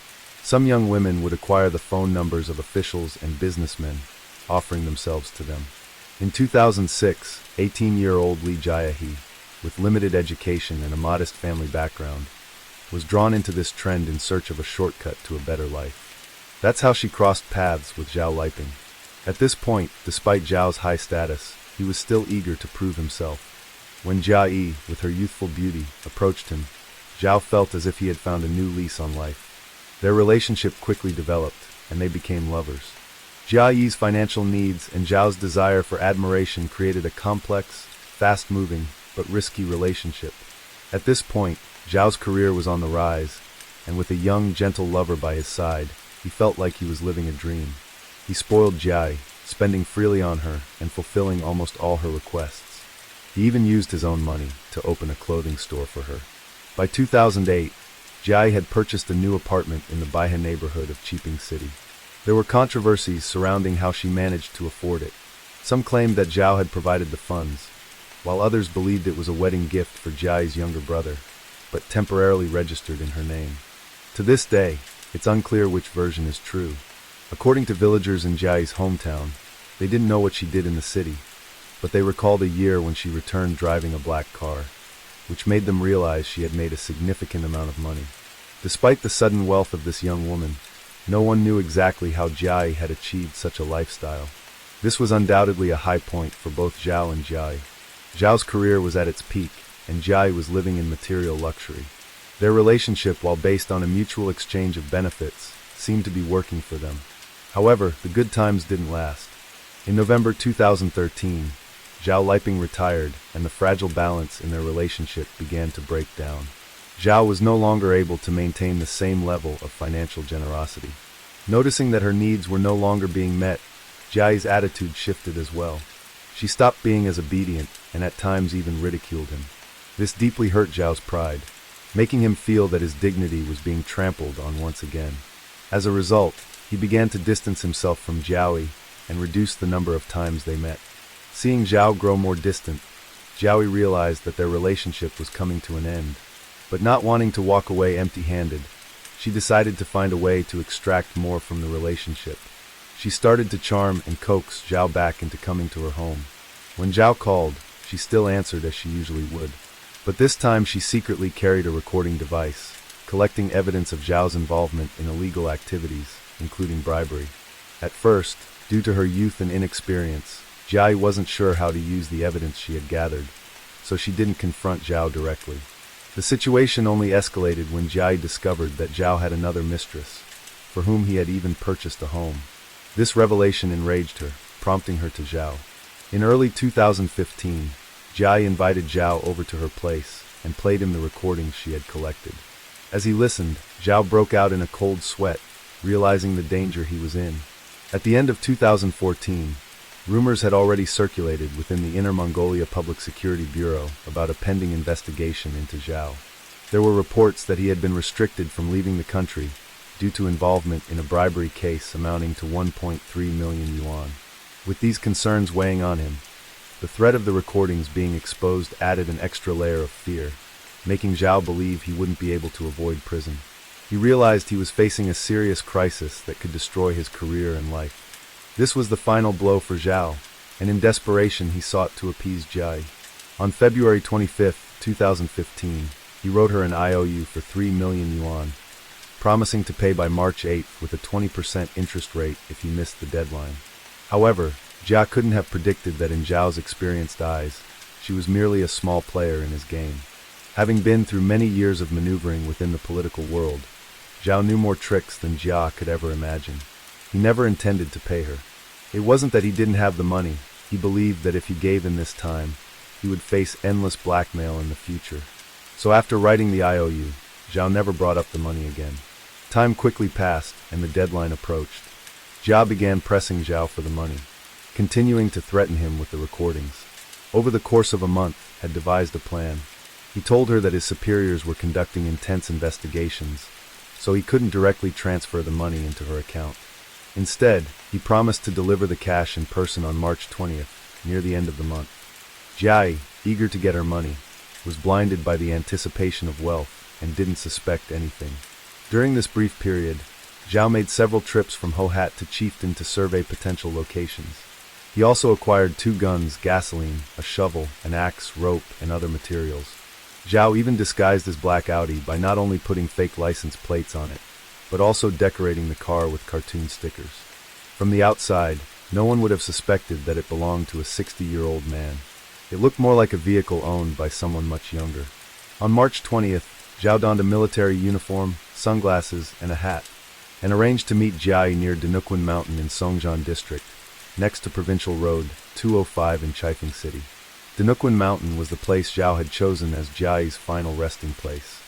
Some young women would acquire the phone numbers of officials and businessmen, offering themselves to them. In 2006, 18-year-old Li Jiahe, with limited education and a modest family background, was drawn into this trend in search of a shortcut to a better life. That's how she crossed paths with Zhao Liping. At this point, despite Zhao's high status, he was still eager to prove himself. When Jia Yi, with her youthful beauty, approached him, Zhao felt as if he had found a new lease on life. Their relationship quickly developed, and they became lovers. Jia Yi's financial needs and Zhao's desire for admiration created a complex, fast-moving, but risky relationship. At this point, Zhao's career was on the rise, and with a young, gentle lover by his side, he felt like he was living a dream. He spoiled Jia, spending freely on her and fulfilling almost all her requests. He even used his own money to open a clothing store for her. By 2008, Jia had purchased a new apartment in the Baihe neighborhood of Qiping City. There were controversies surrounding how she managed to afford it. Some claimed that Zhao had provided the funds, while others believed it was a wedding gift for Jia's younger brother, but temporarily registered in her name. To this day, it's unclear which version is true. According to villagers in Jia's hometown, they didn't know what she did in the city, but they recalled a year when she returned driving a black car, which made them realize she had made a significant amount of money. Despite the sudden wealth of this young woman, no one knew exactly how Jia had achieved such a lifestyle. This was undoubtedly a high point for both Zhao and Jia. Zhao's career was at its peak, and Jia was living in material luxury. Their relationship, while based on a mutual exchange of benefits, seemed to be working for them. However, the good times didn't last. In November 2013, Zhao Liping retired, and the fragile balance in their relationship began to break down. Zhao was no longer able to maintain the same level of financial generosity. Noticing that her needs were no longer being met, Jia's attitude shifted as well. She stopped being as obedient, and at times even ridiculed him. This deeply hurt Zhao's pride, making him feel that his dignity was being trampled on once again. As a result, he began to distance himself from Jiayi and reduce the number of times they met. Seeing Zhao grow more distant, Jiayi realized that their relationship was coming to an end. But not wanting to walk away empty-handed, she decided to find a way to extract more from the relationship. She started to charm and coax Zhao back into coming to her home. When Zhao called, she still answered as she usually would. But this time she secretly carried a recording device, collecting evidence of Zhao's involvement in illegal activities, including bribery. At first, due to her youth and inexperience, Jia wasn't sure how to use the evidence she had gathered, so she didn't confront Zhao directly. The situation only escalated when Jia discovered that Zhao had another mistress, for whom he had even purchased a home. This revelation enraged her, prompting her to Zhao. In early 2015, Jia invited Zhao over to her place and played him the recordings she had collected. As he listened, Zhao broke out in a cold sweat, realizing the danger he was in. At the end of 2014, rumors had already circulated within the Inner Mongolia Public Security Bureau about a pending investigation into Zhao. There were reports that he had been restricted from leaving the country due to involvement in a bribery case amounting to 1.3 million yuan. With these concerns weighing on him, the threat of the recordings being exposed added an extra layer of fear, making Zhao believe he wouldn't be able to avoid prison. He realized he was facing a serious crisis that could destroy his career and life. This was the final blow for Zhao, and in desperation he sought to appease Jia. On February 25, 2015, he wrote her an IOU for 3 million yuan, promising to pay by March 8 with a 20% interest rate if he missed the deadline. However, Jia couldn't have predicted that in Zhao's experienced eyes, she was merely a small player in his game. Having been through many years of maneuvering within the political world, Zhao knew more tricks than Jia could ever imagine. He never intended to pay her. It wasn't that he didn't have the money. He believed that if he gave in this time, he would face endless blackmail in the future. So after writing the IOU, Zhao never brought up the money again. Time quickly passed, and the deadline approached. Jia began pressing Zhao for the money, continuing to threaten him with the recordings. Over the course of a month, had devised a plan. He told her that his superiors were conducting intense investigations, so he couldn't directly transfer the money into her account. Instead, he promised to deliver the cash in person on March 20th, near the end of the month. Jai, eager to get her money, was blinded by the anticipation of wealth and didn't suspect anything. During this brief period, Zhao made several trips from Hohat to Chieftain to survey potential locations. He also acquired 2 guns, gasoline, a shovel, an axe, rope, and other materials. Zhao even disguised his black Audi by not only putting fake license plates on it, but also decorating the car with cartoon stickers. From the outside, no one would have suspected that it belonged to a 60-year-old man. It looked more like a vehicle owned by someone much younger. On March 20th, Zhao donned a military uniform, sunglasses, and a hat, and arranged to meet Jai near Danuquan Mountain in Songjian District, next to Provincial Road 205 in Chifeng City. Danuquan Mountain was the place Zhao had chosen as Jai's final resting place.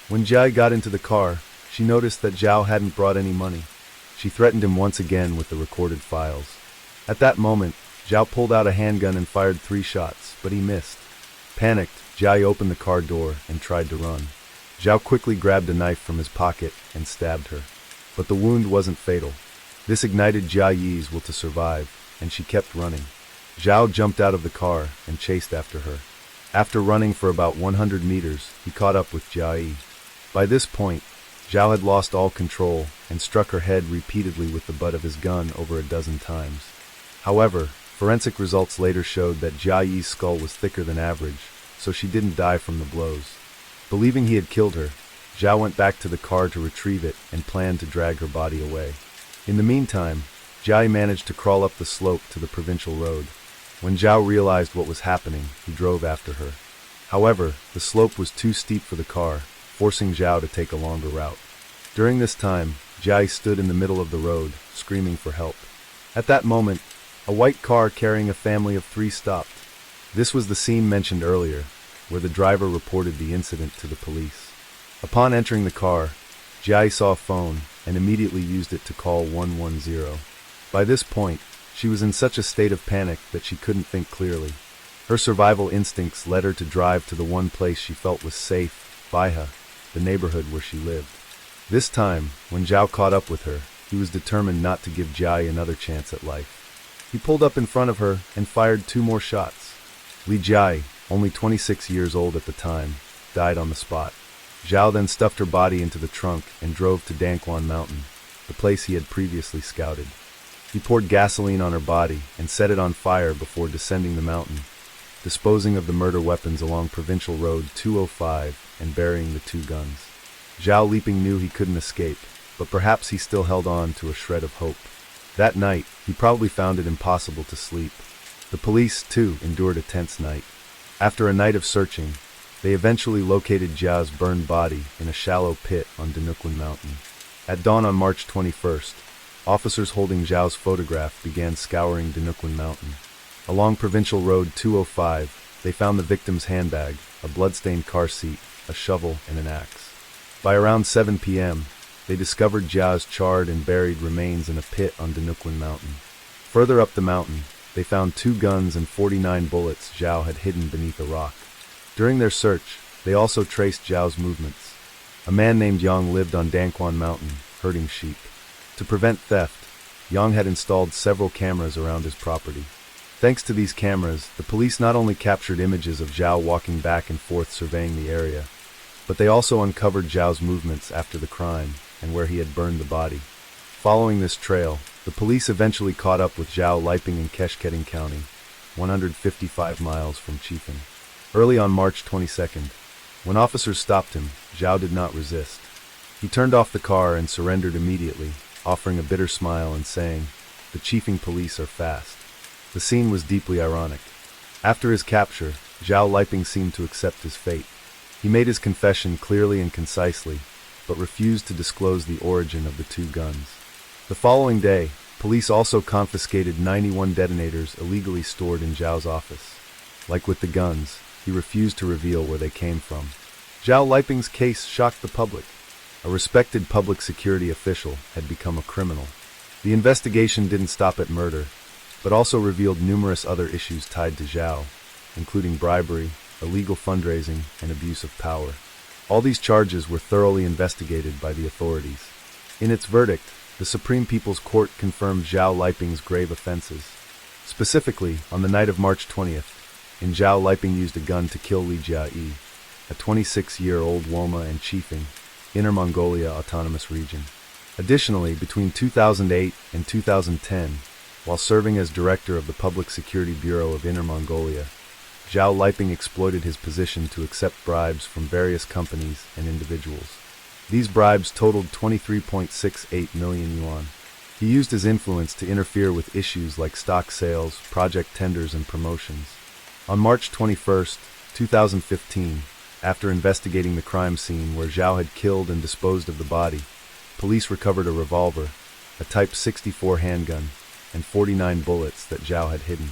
When Jai got into the car, she noticed that Zhao hadn't brought any money. She threatened him once again with the recorded files. At that moment, Zhao pulled out a handgun and fired 3 shots, but he missed. Panicked, Jai opened the car door and tried to run. Zhao quickly grabbed a knife from his pocket and stabbed her. But the wound wasn't fatal. This ignited Jai's will to survive, and she kept running. Zhao jumped out of the car and chased after her. After running for about 100 meters, he caught up with Jai. By this point, Zhao had lost all control and struck her head repeatedly with the butt of his gun over a dozen times. However, forensic results later showed that Jai's skull was thicker than average, so she didn't die from the blows. Believing he had killed her, Zhao went back to the car to retrieve it and planned to drag her body away. In the meantime, Jai managed to crawl up the slope to the provincial road. When Zhao realized what was happening, he drove after her. However, the slope was too steep for the car, forcing Zhao to take a longer route. During this time, Jai stood in the middle of the road, screaming for help. At that moment, a white car carrying a family of 3 stopped. This was the scene mentioned earlier, where the driver reported the incident to the police. Upon entering the car, Jai saw a phone and immediately used it to call 110. By this point, she was in such a state of panic that she couldn't think clearly. Her survival instincts led her to drive to the one place she felt was safe, Baiha, the neighborhood where she lived. This time, when Zhao caught up with her, he was determined not to give Jai another chance at life. He pulled up in front of her and fired 2 more shots. Li Jai, only 26 years old at the time, died on the spot. Zhao then stuffed her body into the trunk and drove to Danuquan Mountain, the place he had previously scouted. He poured gasoline on her body and set it on fire before descending the mountain, disposing of the murder weapons along Provincial Road 205 and burying the 2 guns. Zhao Liping knew he couldn't escape, but perhaps he still held on to a shred of hope. That night, he probably found it impossible to sleep. The police, too, endured a tense night. After a night of searching, they eventually located Zhao's burned body in a shallow pit on Danuquan Mountain. At dawn on March 21st, officers holding Zhao's photograph began scouring Danuquan Mountain. Along Provincial Road 205, they found the victim's handbag, a blood-stained car seat, a shovel, and an axe. By around 7 p.m., they discovered Zhao's charred and buried remains in a pit on Danuquan Mountain. Further up the mountain, they found 2 guns and 49 bullets Zhao had hidden beneath a rock. During their search, they also traced Zhao's movements. A man named Yang lived on Danuquan Mountain, herding sheep. To prevent theft, Yang had installed several cameras around his property. Thanks to these cameras, the police not only captured images of Zhao walking back and forth surveying the area, but they also uncovered Zhao's movements after the crime and where he had burned the body. Following this trail, the police eventually caught up with Zhao Liping in Keshketting County, 155 miles from Chifeng. Early on March 22nd, when officers stopped him, Zhao did not resist. He turned off the car and surrendered immediately, offering a bitter smile and saying, "The Chifeng police are fast." The scene was deeply ironic. After his capture, Zhao Liping seemed to accept his fate. He made his confession clearly and concisely, but refused to disclose the origin of the 2 guns. The following day, police also confiscated 91 detonators illegally stored in Zhao's office. Like with the guns, he refused to reveal where they came from. Zhao Liping's case shocked the public. A respected public security official had become a criminal. The investigation didn't stop at murder, but also revealed numerous other issues tied to Zhao, including bribery, illegal fundraising, and abuse of power. All these charges were thoroughly investigated by the authorities. In its verdict, the Supreme People's Court confirmed Zhao Liping's grave offenses. Specifically, on the night of March 20th, Zhao Liping used a gun to kill Li Jia-yi, a 26-year-old Woma and Chifeng, Inner Mongolia Autonomous Region. Additionally, between 2008 and 2010, while serving as director of the Public Security Bureau of Inner Mongolia, Zhao Liping exploited his position to accept bribes from various companies and individuals. These bribes totaled 23.68 million yuan. He used his influence to interfere with issues like stock sales, project tenders, and promotions. On March 21, 2015, after investigating the crime scene where Zhao had killed and disposed of the body, police recovered a revolver, a Type 64 handgun, and 49 bullets that Zhao had hidden.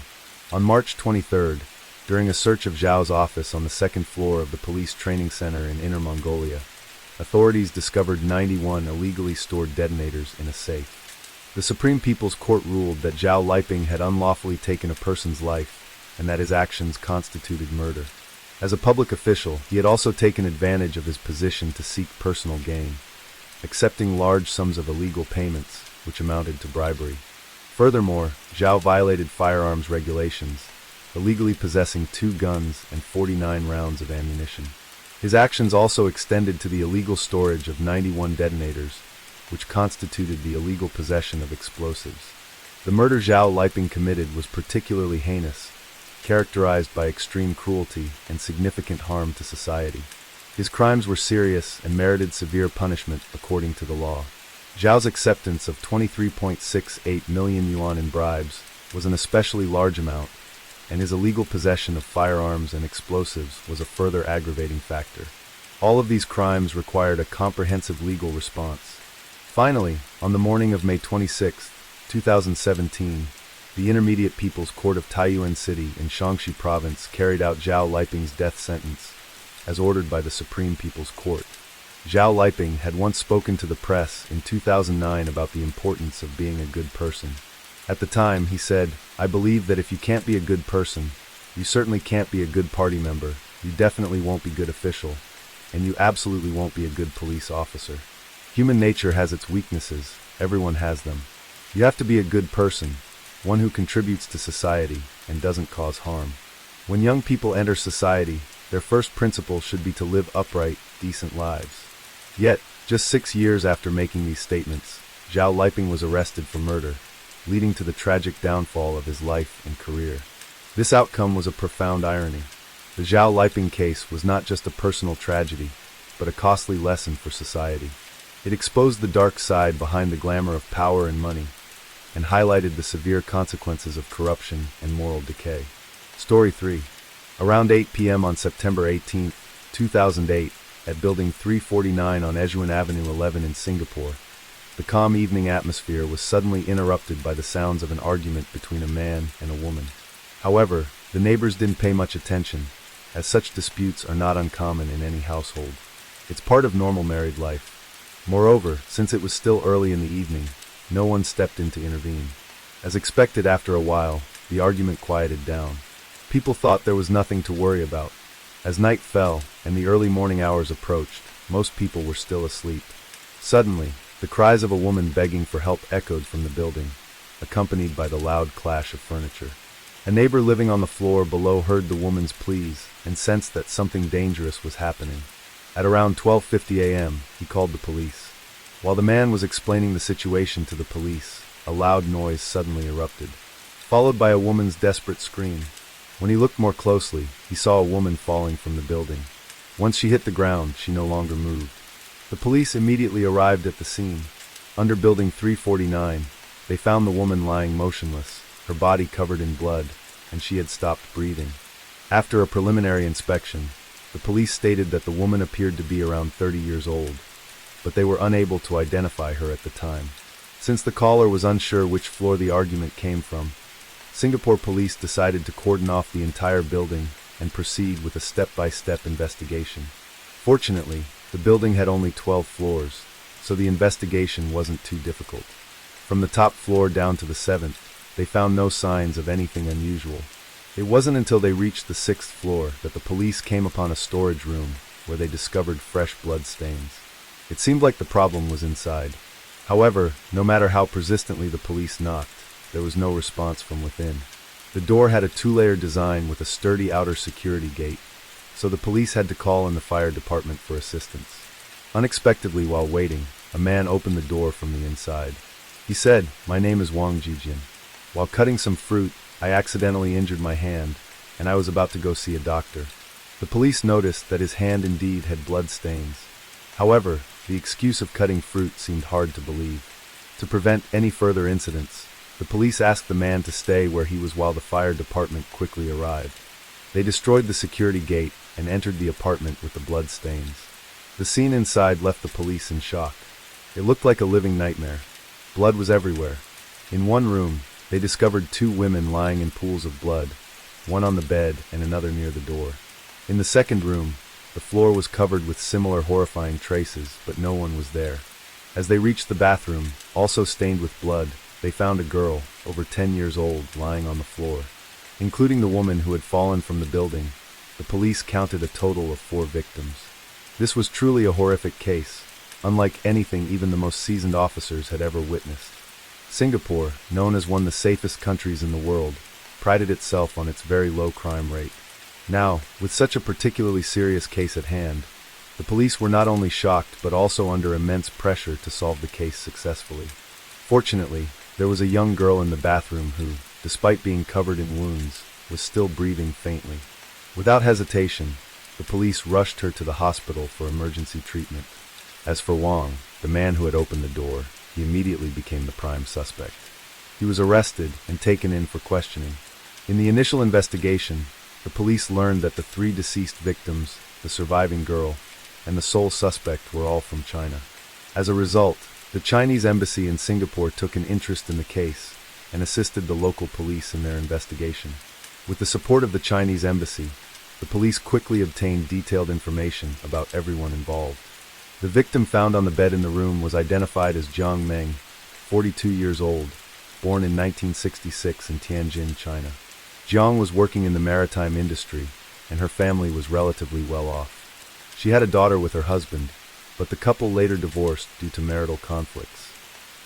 On March 23, during a search of Zhao's office on the second floor of the police training center in Inner Mongolia, authorities discovered 91 illegally stored detonators in a safe. The Supreme People's Court ruled that Zhao Liping had unlawfully taken a person's life and that his actions constituted murder. As a public official, he had also taken advantage of his position to seek personal gain, accepting large sums of illegal payments, which amounted to bribery. Furthermore, Zhao violated firearms regulations, illegally possessing 2 guns and 49 rounds of ammunition. His actions also extended to the illegal storage of 91 detonators, which constituted the illegal possession of explosives. The murder Zhao Liping committed was particularly heinous, characterized by extreme cruelty and significant harm to society. His crimes were serious and merited severe punishment according to the law. Zhao's acceptance of 23.68 million yuan in bribes was an especially large amount, and his illegal possession of firearms and explosives was a further aggravating factor. All of these crimes required a comprehensive legal response. Finally, on the morning of May 26, 2017, the Intermediate People's Court of Taiyuan City in Shaanxi Province carried out Zhao Liping's death sentence, as ordered by the Supreme People's Court. Zhao Liping had once spoken to the press in 2009 about the importance of being a good person. At the time, he said, "I believe that if you can't be a good person, you certainly can't be a good party member, you definitely won't be a good official, and you absolutely won't be a good police officer. Human nature has its weaknesses, everyone has them. You have to be a good person, one who contributes to society and doesn't cause harm. When young people enter society, their first principle should be to live upright, decent lives." Yet, just 6 years after making these statements, Zhao Liping was arrested for murder, leading to the tragic downfall of his life and career. This outcome was a profound irony. The Zhao Liping case was not just a personal tragedy, but a costly lesson for society. It exposed the dark side behind the glamour of power and money, and highlighted the severe consequences of corruption and moral decay. Story 3. Around 8 p.m. on September 18, 2008, at Building 349 on Ejuan Avenue 11 in Singapore, the calm evening atmosphere was suddenly interrupted by the sounds of an argument between a man and a woman. However, the neighbors didn't pay much attention, as such disputes are not uncommon in any household. It's part of normal married life. Moreover, since it was still early in the evening, no one stepped in to intervene. As expected, after a while, the argument quieted down. People thought there was nothing to worry about. As night fell and the early morning hours approached, most people were still asleep. Suddenly, the cries of a woman begging for help echoed from the building, accompanied by the loud clash of furniture. A neighbor living on the floor below heard the woman's pleas and sensed that something dangerous was happening. At around 12:50 a.m., he called the police. While the man was explaining the situation to the police, a loud noise suddenly erupted, followed by a woman's desperate scream. When he looked more closely, he saw a woman falling from the building. Once she hit the ground, she no longer moved. The police immediately arrived at the scene. Under Building 349, they found the woman lying motionless, her body covered in blood, and she had stopped breathing. After a preliminary inspection, the police stated that the woman appeared to be around 30 years old, but they were unable to identify her at the time. Since the caller was unsure which floor the argument came from, Singapore police decided to cordon off the entire building and proceed with a step-by-step investigation. Fortunately, the building had only 12 floors, so the investigation wasn't too difficult. From the top floor down to the 7th, they found no signs of anything unusual. It wasn't until they reached the 6th floor that the police came upon a storage room where they discovered fresh blood stains. It seemed like the problem was inside. However, no matter how persistently the police knocked, there was no response from within. The door had a 2-layer design with a sturdy outer security gate, so the police had to call in the fire department for assistance. Unexpectedly, while waiting, a man opened the door from the inside. He said, "My name is Wang Jijin. While cutting some fruit, I accidentally injured my hand, and I was about to go see a doctor." The police noticed that his hand indeed had blood stains. However, the excuse of cutting fruit seemed hard to believe. To prevent any further incidents, the police asked the man to stay where he was while the fire department quickly arrived. They destroyed the security gate and entered the apartment with the blood stains. The scene inside left the police in shock. It looked like a living nightmare. Blood was everywhere. In one room, they discovered 2 women lying in pools of blood, one on the bed and another near the door. In the second room, the floor was covered with similar horrifying traces, but no one was there. As they reached the bathroom, also stained with blood, they found a girl, over 10 years old, lying on the floor. Including the woman who had fallen from the building, the police counted a total of 4 victims. This was truly a horrific case, unlike anything even the most seasoned officers had ever witnessed. Singapore, known as one of the safest countries in the world, prided itself on its very low crime rate. Now, with such a particularly serious case at hand, the police were not only shocked but also under immense pressure to solve the case successfully. Fortunately, there was a young girl in the bathroom who, despite being covered in wounds, was still breathing faintly. Without hesitation, the police rushed her to the hospital for emergency treatment. As for Wang, the man who had opened the door, he immediately became the prime suspect. He was arrested and taken in for questioning. In the initial investigation, the police learned that the 3 deceased victims, the surviving girl, and the sole suspect were all from China. As a result, the Chinese embassy in Singapore took an interest in the case and assisted the local police in their investigation. With the support of the Chinese embassy, the police quickly obtained detailed information about everyone involved. The victim found on the bed in the room was identified as Jiang Meng, 42 years old, born in 1966 in Tianjin, China. Jiang was working in the maritime industry, and her family was relatively well off. She had a daughter with her husband, but the couple later divorced due to marital conflicts.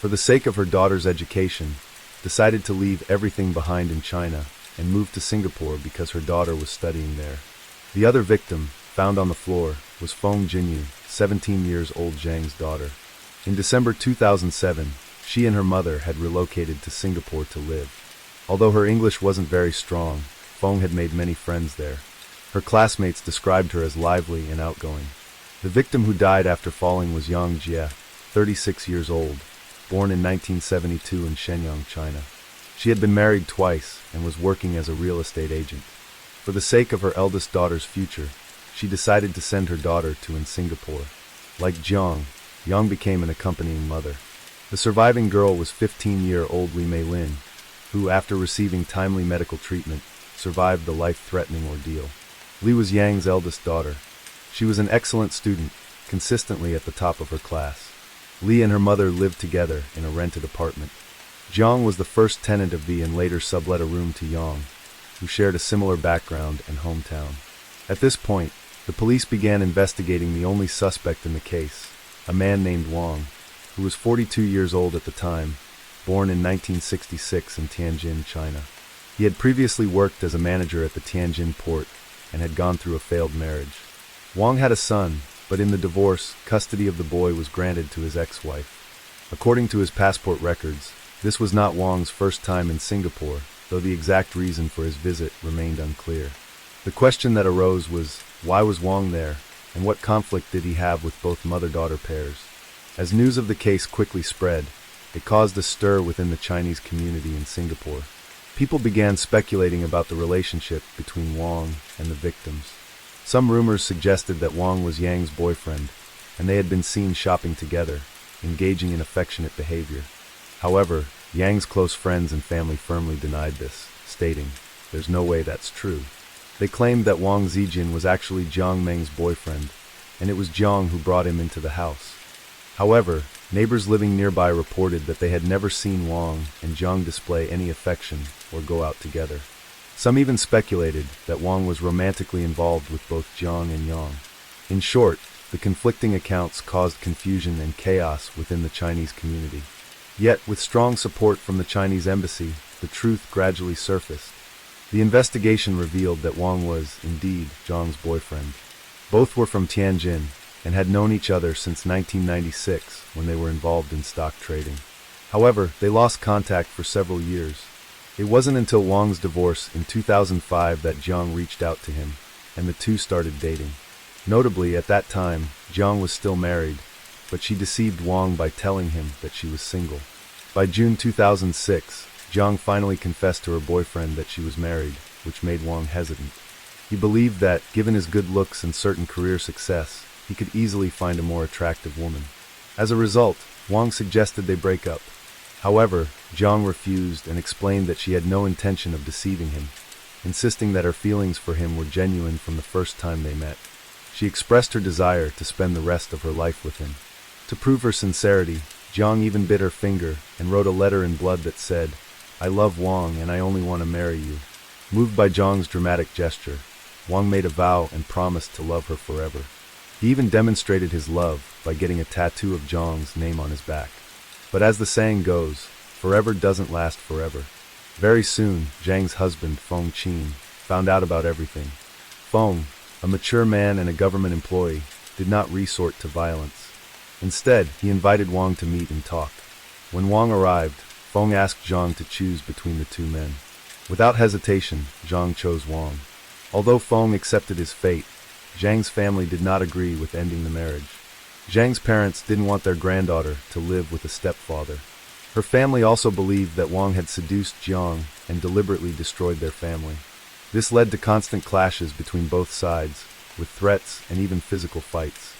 For the sake of her daughter's education, decided to leave everything behind in China and moved to Singapore because her daughter was studying there. The other victim, found on the floor, was Feng Jinyu, 17 years old Zhang's daughter. In December 2007, she and her mother had relocated to Singapore to live. Although her English wasn't very strong, Feng had made many friends there. Her classmates described her as lively and outgoing. The victim who died after falling was Yang Jie, 36 years old, born in 1972 in Shenyang, China. She had been married twice and was working as a real estate agent. For the sake of her eldest daughter's future, she decided to send her daughter to Singapore. Like Jiang, Yang became an accompanying mother. The surviving girl was 15-year-old Li Meilin, who, after receiving timely medical treatment, survived the life-threatening ordeal. Li was Yang's eldest daughter. She was an excellent student, consistently at the top of her class. Li and her mother lived together in a rented apartment. Jiang was the first tenant of the and later sublet a room to Yang, who shared a similar background and hometown. At this point, the police began investigating the only suspect in the case, a man named Wang, who was 42 years old at the time, born in 1966 in Tianjin, China. He had previously worked as a manager at the Tianjin port and had gone through a failed marriage. Wang had a son, but in the divorce, custody of the boy was granted to his ex-wife. According to his passport records, this was not Wang's first time in Singapore, though the exact reason for his visit remained unclear. The question that arose was, why was Wang there, and what conflict did he have with both mother-daughter pairs? As news of the case quickly spread, it caused a stir within the Chinese community in Singapore. People began speculating about the relationship between Wang and the victims. Some rumors suggested that Wang was Yang's boyfriend, and they had been seen shopping together, engaging in affectionate behavior. However, Yang's close friends and family firmly denied this, stating, "There's no way that's true." They claimed that Wang Zijin was actually Jiang Meng's boyfriend, and it was Jiang who brought him into the house. However, neighbors living nearby reported that they had never seen Wang and Jiang display any affection or go out together. Some even speculated that Wang was romantically involved with both Jiang and Yang. In short, the conflicting accounts caused confusion and chaos within the Chinese community. Yet, with strong support from the Chinese embassy, the truth gradually surfaced. The investigation revealed that Wang was, indeed, Jiang's boyfriend. Both were from Tianjin and had known each other since 1996 when they were involved in stock trading. However, they lost contact for several years. It wasn't until Wang's divorce in 2005 that Jiang reached out to him, and the two started dating. Notably, at that time, Jiang was still married, but she deceived Wang by telling him that she was single. By June 2006, Jiang finally confessed to her boyfriend that she was married, which made Wang hesitant. He believed that, given his good looks and certain career success, he could easily find a more attractive woman. As a result, Wang suggested they break up. However, Jiang refused and explained that she had no intention of deceiving him, insisting that her feelings for him were genuine from the first time they met. She expressed her desire to spend the rest of her life with him. To prove her sincerity, Jiang even bit her finger and wrote a letter in blood that said, "I love Wang and I only want to marry you." Moved by Jiang's dramatic gesture, Wang made a vow and promised to love her forever. He even demonstrated his love by getting a tattoo of Jiang's name on his back. But as the saying goes, forever doesn't last forever. Very soon, Zhang's husband, Feng Qin, found out about everything. Feng, a mature man and a government employee, did not resort to violence. Instead, he invited Wang to meet and talk. When Wang arrived, Feng asked Zhang to choose between the two men. Without hesitation, Zhang chose Wang. Although Feng accepted his fate, Zhang's family did not agree with ending the marriage. Zhang's parents didn't want their granddaughter to live with a stepfather. Her family also believed that Wang had seduced Jiang and deliberately destroyed their family. This led to constant clashes between both sides, with threats and even physical fights.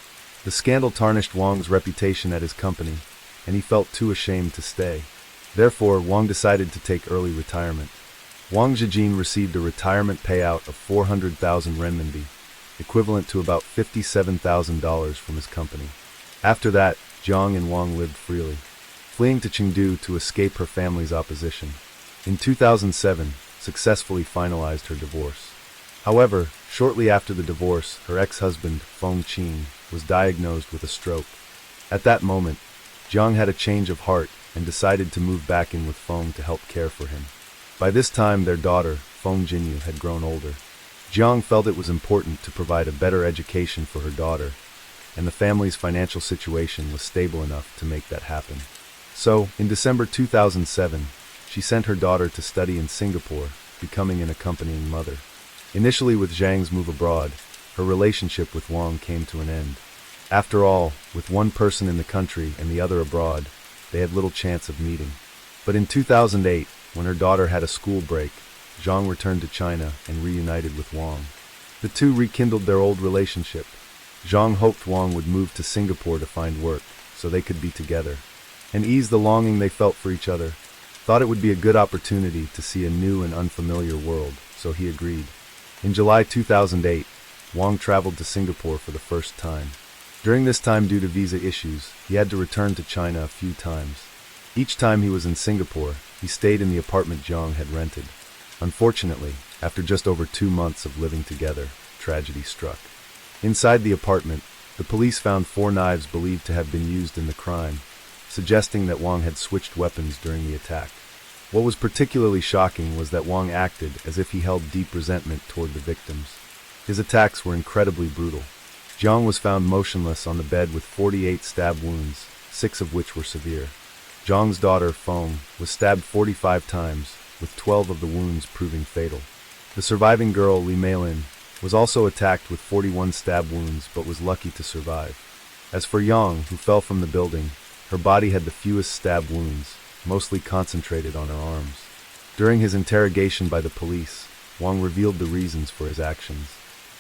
The scandal tarnished Wang's reputation at his company, and he felt too ashamed to stay. Therefore, Wang decided to take early retirement. Wang Zhijin received a retirement payout of 400,000 renminbi, equivalent to about $57,000 from his company. After that, Jiang and Wang lived freely, fleeing to Chengdu to escape her family's opposition. In 2007, successfully finalized her divorce. However, shortly after the divorce, her ex-husband, Feng Qin, was diagnosed with a stroke. At that moment, Jiang had a change of heart and decided to move back in with Feng to help care for him. By this time, their daughter, Feng Jinyu, had grown older. Jiang felt it was important to provide a better education for her daughter, and the family's financial situation was stable enough to make that happen. So, in December 2007, she sent her daughter to study in Singapore, becoming an accompanying mother. Initially with Zhang's move abroad, her relationship with Wang came to an end. After all, with one person in the country and the other abroad, they had little chance of meeting. But in 2008, when her daughter had a school break, Zhang returned to China and reunited with Wang. The two rekindled their old relationship. Zhang hoped Wang would move to Singapore to find work, so they could be together, and ease the longing they felt for each other. Thought it would be a good opportunity to see a new and unfamiliar world, so he agreed. In July 2008, Wang traveled to Singapore for the first time. During this time, due to visa issues, he had to return to China a few times. Each time he was in Singapore, he stayed in the apartment Zhang had rented. Unfortunately, after just over 2 months of living together, tragedy struck. Inside the apartment, the police found 4 knives believed to have been used in the crime, suggesting that Wang had switched weapons during the attack. What was particularly shocking was that Wang acted as if he held deep resentment toward the victims. His attacks were incredibly brutal. Jiang was found motionless on the bed with 48 stab wounds, 6 of which were severe. Zhang's daughter, Feng, was stabbed 45 times, with 12 of the wounds proving fatal. The surviving girl, Li Meilin, was also attacked with 41 stab wounds but was lucky to survive. As for Yang, who fell from the building, her body had the fewest stab wounds, mostly concentrated on her arms. During his interrogation by the police, Wang revealed the reasons for his actions.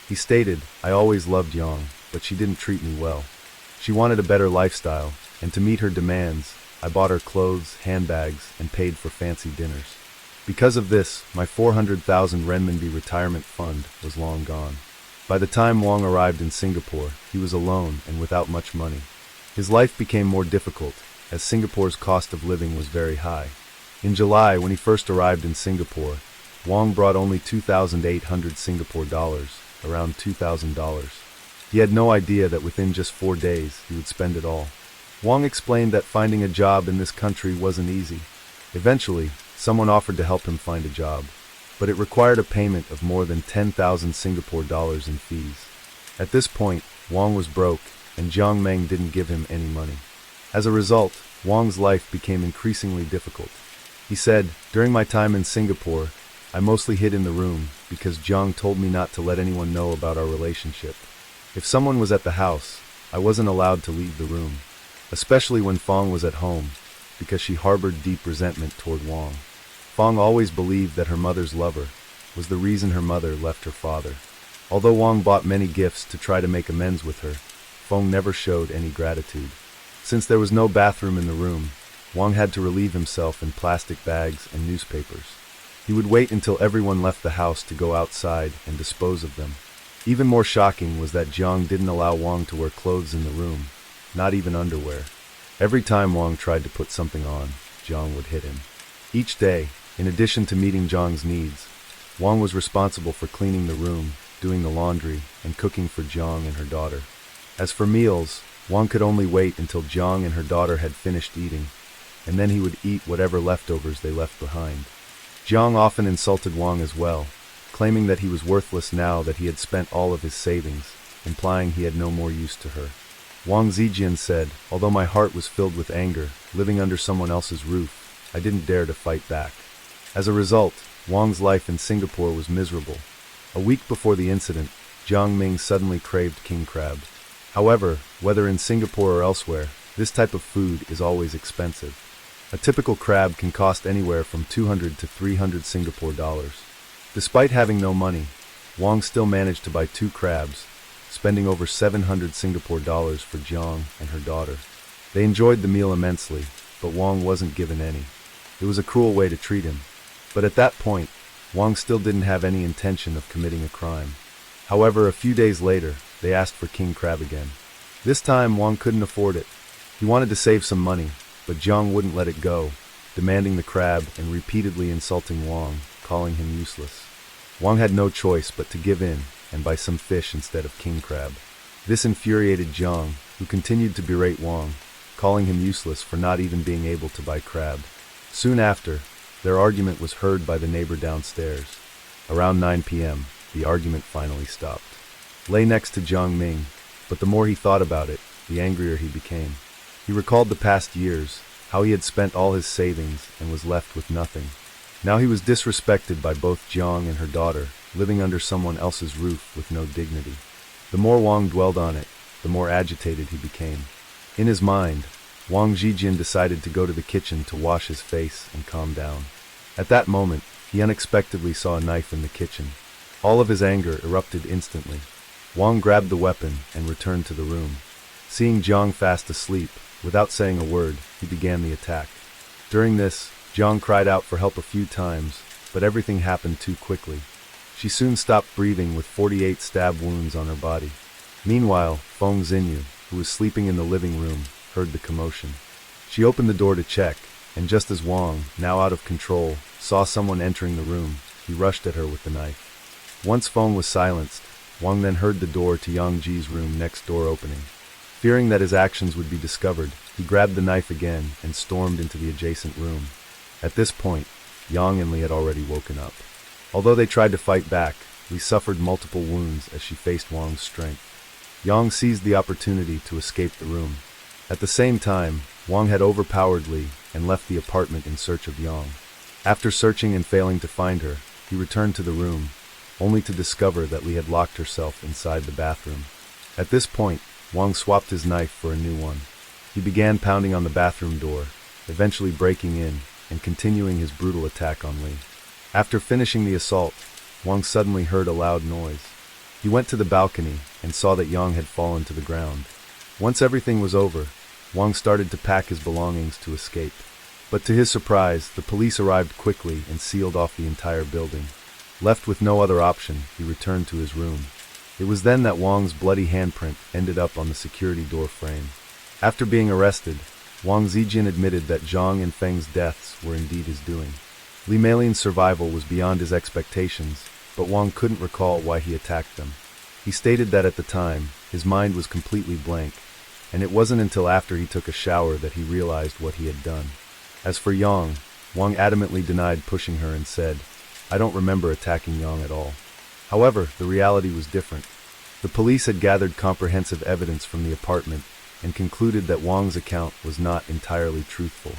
He stated, "I always loved Yang, but she didn't treat me well. She wanted a better lifestyle, and to meet her demands, I bought her clothes, handbags, and paid for fancy dinners. Because of this, my 400,000 renminbi retirement fund was long gone." By the time Wang arrived in Singapore, he was alone and without much money. His life became more difficult, as Singapore's cost of living was very high. In July, when he first arrived in Singapore, Wong brought only 2,800 Singapore dollars, around $2,000. He had no idea that within just 4 days he would spend it all. Wong explained that finding a job in this country wasn't easy. Eventually, someone offered to help him find a job, but it required a payment of more than 10,000 Singapore dollars in fees. At this point, Wong was broke, and Jiang Meng didn't give him any money. As a result, Wong's life became increasingly difficult. He said, "During my time in Singapore, I mostly hid in the room because Jiang told me not to let anyone know about our relationship. If someone was at the house, I wasn't allowed to leave the room, especially when Fong was at home, because she harbored deep resentment toward Wong. Fong always believed that her mother's lover was the reason her mother left her father. Although Wong bought many gifts to try to make amends with her, Fong never showed any gratitude. Since there was no bathroom in the room, Wong had to relieve himself in plastic bags and newspapers. He would wait until everyone left the house to go outside and dispose of them. Even more shocking was that Jiang didn't allow Wong to wear clothes in the room, not even underwear. Every time Wong tried to put something on, Jiang would hit him. Each day, in addition to meeting Jiang's needs, Wong was responsible for cleaning the room, doing the laundry, and cooking for Jiang and her daughter. As for meals, Wong could only wait until Jiang and her daughter had finished eating, and then he would eat whatever leftovers they left behind. Jiang often insulted Wong as well, claiming that he was worthless now that he had spent all of his savings, implying he had no more use to her. Wang Zijian said, "Although my heart was filled with anger, living under someone else's roof, I didn't dare to fight back." As a result, Wang's life in Singapore was miserable. A week before the incident, Jiang Ming suddenly craved king crab. However, whether in Singapore or elsewhere, this type of food is always expensive. A typical crab can cost anywhere from 200 to 300 Singapore dollars. Despite having no money, Wang still managed to buy 2 crabs, spending over 700 Singapore dollars for Jiang and her daughter. They enjoyed the meal immensely, but Wang wasn't given any. It was a cruel way to treat him. But at that point, Wang still didn't have any intention of committing a crime. However, a few days later, they asked for king crab again. This time, Wang couldn't afford it. He wanted to save some money, but Jiang wouldn't let it go, demanding the crab and repeatedly insulting Wang, calling him useless. Wang had no choice but to give in and buy some fish instead of king crab. This infuriated Jiang, who continued to berate Wang, calling him useless for not even being able to buy crab. Soon after, their argument was heard by the neighbor downstairs. Around 9 p.m., the argument finally stopped. Lay next to Jiang Ming, but the more he thought about it, the angrier he became. He recalled the past years, how he had spent all his savings and was left with nothing. Now he was disrespected by both Jiang and her daughter, living under someone else's roof with no dignity. The more Wang dwelled on it, the more agitated he became. In his mind, Wang Zijian decided to go to the kitchen to wash his face and calm down. At that moment, he unexpectedly saw a knife in the kitchen. All of his anger erupted instantly. Wang grabbed the weapon and returned to the room. Seeing Jiang fast asleep, without saying a word, he began the attack. During this, Jiang cried out for help a few times, but everything happened too quickly. She soon stopped breathing with 48 stab wounds on her body. Meanwhile, Feng Xinyu, who was sleeping in the living room, heard the commotion. She opened the door to check, and just as Wang, now out of control, saw someone entering the room, he rushed at her with the knife. Once Feng was silenced, Wang then heard the door to Yang Ji's room next door opening. Fearing that his actions would be discovered, he grabbed the knife again and stormed into the adjacent room. At this point, Yang and Li had already woken up. Although they tried to fight back, Li suffered multiple wounds as she faced Wang's strength. Yang seized the opportunity to escape the room. At the same time, Wang had overpowered Li and left the apartment in search of Yang. After searching and failing to find her, he returned to the room, only to discover that Li had locked herself inside the bathroom. At this point, Wang swapped his knife for a new one. He began pounding on the bathroom door, eventually breaking in and continuing his brutal attack on Li. After finishing the assault, Wang suddenly heard a loud noise. He went to the balcony and saw that Yang had fallen to the ground. Once everything was over, Wang started to pack his belongings to escape. But to his surprise, the police arrived quickly and sealed off the entire building. Left with no other option, he returned to his room. It was then that Wang's bloody handprint ended up on the security door frame. After being arrested, Wang Zijian admitted that Zhang and Feng's deaths were indeed his doing. Li Meilin's survival was beyond his expectations, but Wang couldn't recall why he attacked them. He stated that at the time, his mind was completely blank, and it wasn't until after he took a shower that he realized what he had done. As for Yang, Wang adamantly denied pushing her and said, "I don't remember attacking Yang at all." However, the reality was different. The police had gathered comprehensive evidence from the apartment and concluded that Wang's account was not entirely truthful.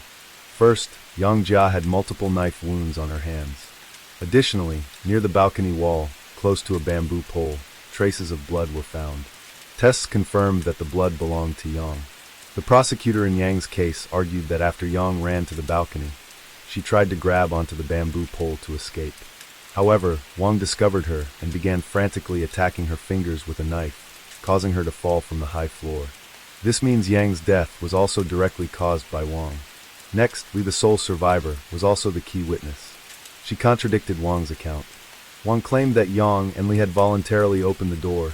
First, Yang Jia had multiple knife wounds on her hands. Additionally, near the balcony wall, close to a bamboo pole, traces of blood were found. Tests confirmed that the blood belonged to Yang. The prosecutor in Yang's case argued that after Yang ran to the balcony, she tried to grab onto the bamboo pole to escape. However, Wang discovered her and began frantically attacking her fingers with a knife, causing her to fall from the high floor. This means Yang's death was also directly caused by Wang. Next, Li, the sole survivor, was also the key witness. She contradicted Wang's account. Wang claimed that Yang and Li had voluntarily opened the door,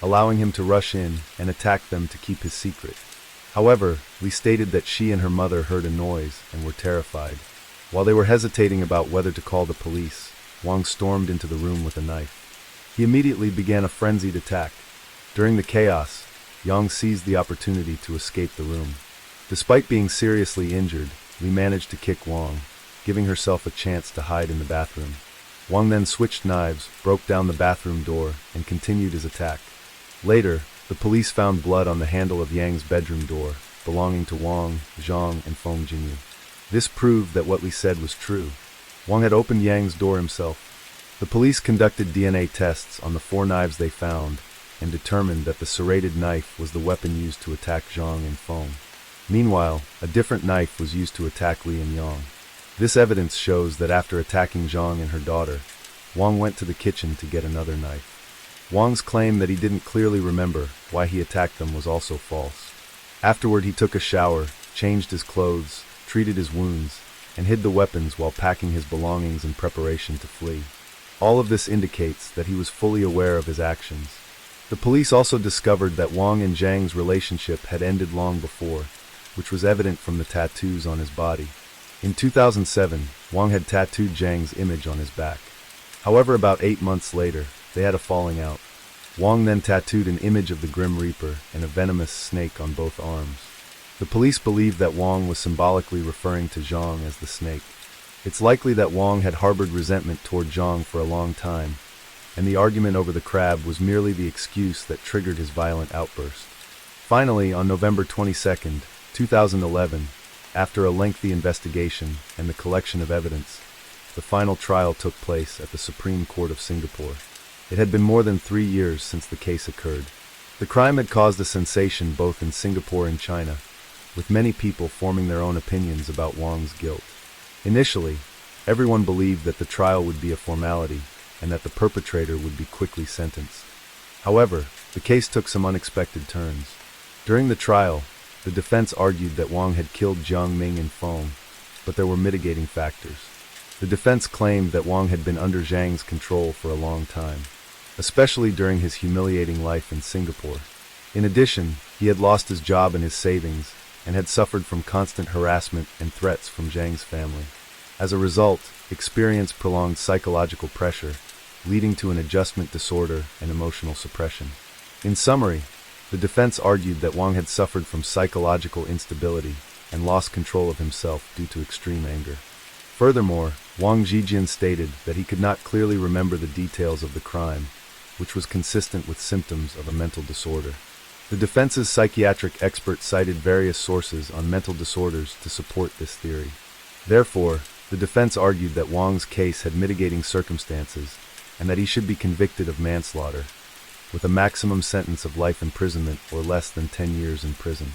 allowing him to rush in and attack them to keep his secret. However, Li stated that she and her mother heard a noise and were terrified. While they were hesitating about whether to call the police, Wang stormed into the room with a knife. He immediately began a frenzied attack. During the chaos, Yang seized the opportunity to escape the room. Despite being seriously injured, Li managed to kick Wang, giving herself a chance to hide in the bathroom. Wang then switched knives, broke down the bathroom door, and continued his attack. Later, the police found blood on the handle of Yang's bedroom door, belonging to Wang, Zhang, and Feng Jinyu. This proved that what Li said was true. Wang had opened Yang's door himself. The police conducted DNA tests on the 4 knives they found and determined that the serrated knife was the weapon used to attack Zhang and Feng. Meanwhile, a different knife was used to attack Li and Yang. This evidence shows that after attacking Zhang and her daughter, Wang went to the kitchen to get another knife. Wang's claim that he didn't clearly remember why he attacked them was also false. Afterward, he took a shower, changed his clothes, treated his wounds, and hid the weapons while packing his belongings in preparation to flee. All of this indicates that he was fully aware of his actions. The police also discovered that Wang and Zhang's relationship had ended long before, which was evident from the tattoos on his body. In 2007, Wang had tattooed Zhang's image on his back. However, about 8 months later, they had a falling out. Wang then tattooed an image of the Grim Reaper and a venomous snake on both arms. The police believe that Wang was symbolically referring to Zhang as the snake. It's likely that Wang had harbored resentment toward Zhang for a long time, and the argument over the crab was merely the excuse that triggered his violent outburst. Finally, on November 22, 2011, after a lengthy investigation and the collection of evidence, the final trial took place at the Supreme Court of Singapore. It had been more than 3 years since the case occurred. The crime had caused a sensation both in Singapore and China, with many people forming their own opinions about Wang's guilt. Initially, everyone believed that the trial would be a formality and that the perpetrator would be quickly sentenced. However, the case took some unexpected turns. During the trial, the defense argued that Wang had killed Jiang Ming and Feng, but there were mitigating factors. The defense claimed that Wang had been under Zhang's control for a long time, especially during his humiliating life in Singapore. In addition, he had lost his job and his savings, and had suffered from constant harassment and threats from Zhang's family. As a result, experienced prolonged psychological pressure, leading to an adjustment disorder and emotional suppression. In summary, the defense argued that Wang had suffered from psychological instability and lost control of himself due to extreme anger. Furthermore, Wang Zhijian stated that he could not clearly remember the details of the crime, which was consistent with symptoms of a mental disorder. The defense's psychiatric expert cited various sources on mental disorders to support this theory. Therefore, the defense argued that Wang's case had mitigating circumstances and that he should be convicted of manslaughter, with a maximum sentence of life imprisonment or less than 10 years in prison.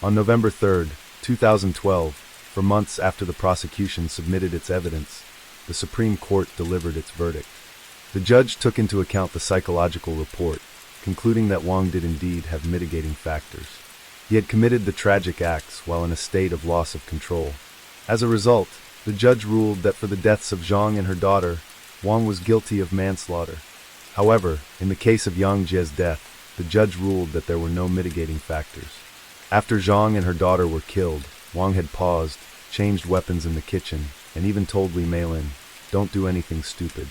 On November 3, 2012, for months after the prosecution submitted its evidence, the Supreme Court delivered its verdict. The judge took into account the psychological report, concluding that Wang did indeed have mitigating factors. He had committed the tragic acts while in a state of loss of control. As a result, the judge ruled that for the deaths of Zhang and her daughter, Wang was guilty of manslaughter. However, in the case of Yang Jie's death, the judge ruled that there were no mitigating factors. After Zhang and her daughter were killed, Wang had paused, changed weapons in the kitchen, and even told Li Meilin, "Don't do anything stupid."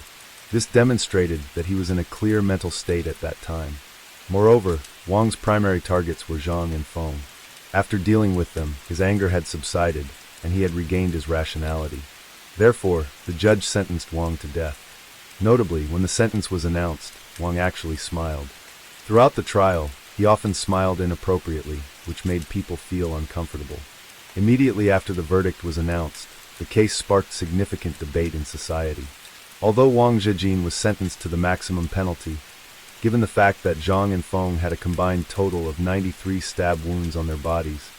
This demonstrated that he was in a clear mental state at that time. Moreover, Wang's primary targets were Zhang and Feng. After dealing with them, his anger had subsided, and he had regained his rationality. Therefore, the judge sentenced Wang to death. Notably, when the sentence was announced, Wang actually smiled. Throughout the trial, he often smiled inappropriately, which made people feel uncomfortable. Immediately after the verdict was announced, the case sparked significant debate in society. Although Wang Zhejin was sentenced to the maximum penalty, given the fact that Zhang and Feng had a combined total of 93 stab wounds on their bodies,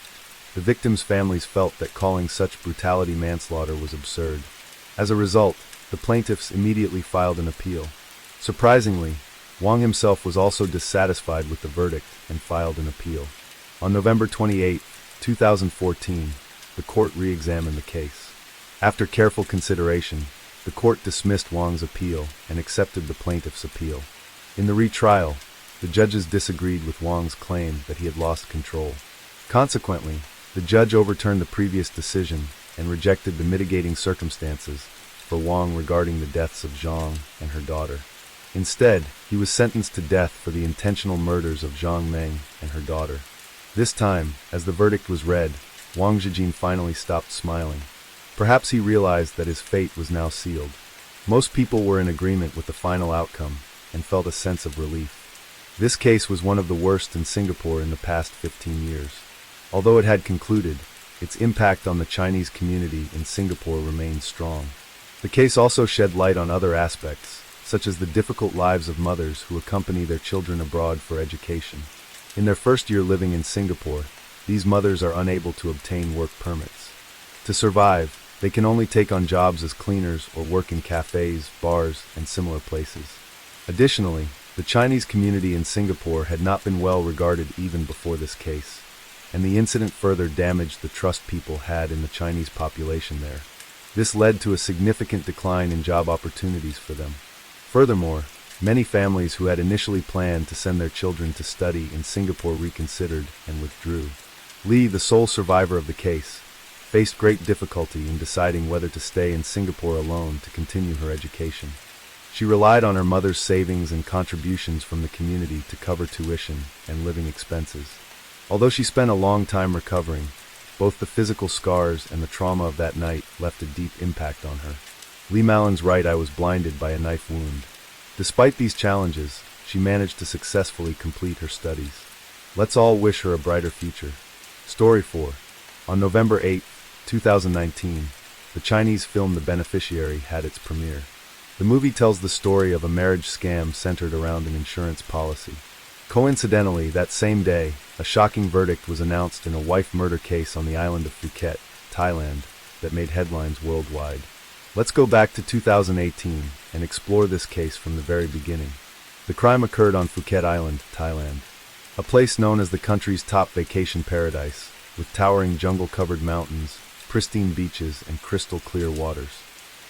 the victims' families felt that calling such brutality manslaughter was absurd. As a result, the plaintiffs immediately filed an appeal. Surprisingly, Wang himself was also dissatisfied with the verdict and filed an appeal. On November 28, 2014, the court re-examined the case. After careful consideration, the court dismissed Wang's appeal and accepted the plaintiff's appeal. In the retrial, the judges disagreed with Wang's claim that he had lost control. Consequently, the judge overturned the previous decision and rejected the mitigating circumstances for Wang regarding the deaths of Zhang and her daughter. Instead, he was sentenced to death for the intentional murders of Zhang Meng and her daughter. This time, as the verdict was read, Wang Zhejin finally stopped smiling. Perhaps he realized that his fate was now sealed. Most people were in agreement with the final outcome and felt a sense of relief. This case was one of the worst in Singapore in the past 15 years. Although it had concluded, its impact on the Chinese community in Singapore remained strong. The case also shed light on other aspects, such as the difficult lives of mothers who accompany their children abroad for education. In their first year living in Singapore, these mothers are unable to obtain work permits. To survive, they can only take on jobs as cleaners or work in cafes, bars, and similar places. Additionally, the Chinese community in Singapore had not been well regarded even before this case, and the incident further damaged the trust people had in the Chinese population there. This led to a significant decline in job opportunities for them. Furthermore, many families who had initially planned to send their children to study in Singapore reconsidered and withdrew. Li, the sole survivor of the case, faced great difficulty in deciding whether to stay in Singapore alone to continue her education. She relied on her mother's savings and contributions from the community to cover tuition and living expenses. Although she spent a long time recovering, both the physical scars and the trauma of that night left a deep impact on her. Li Meilin's right eye was blinded by a knife wound. Despite these challenges, she managed to successfully complete her studies. Let's all wish her a brighter future. Story 4. On November 8, 2019, the Chinese film The Beneficiary had its premiere. The movie tells the story of a marriage scam centered around an insurance policy. Coincidentally, that same day, a shocking verdict was announced in a wife murder case on the island of Phuket, Thailand, that made headlines worldwide. Let's go back to 2018 and explore this case from the very beginning. The crime occurred on Phuket Island, Thailand, a place known as the country's top vacation paradise, with towering jungle-covered mountains, pristine beaches, and crystal-clear waters.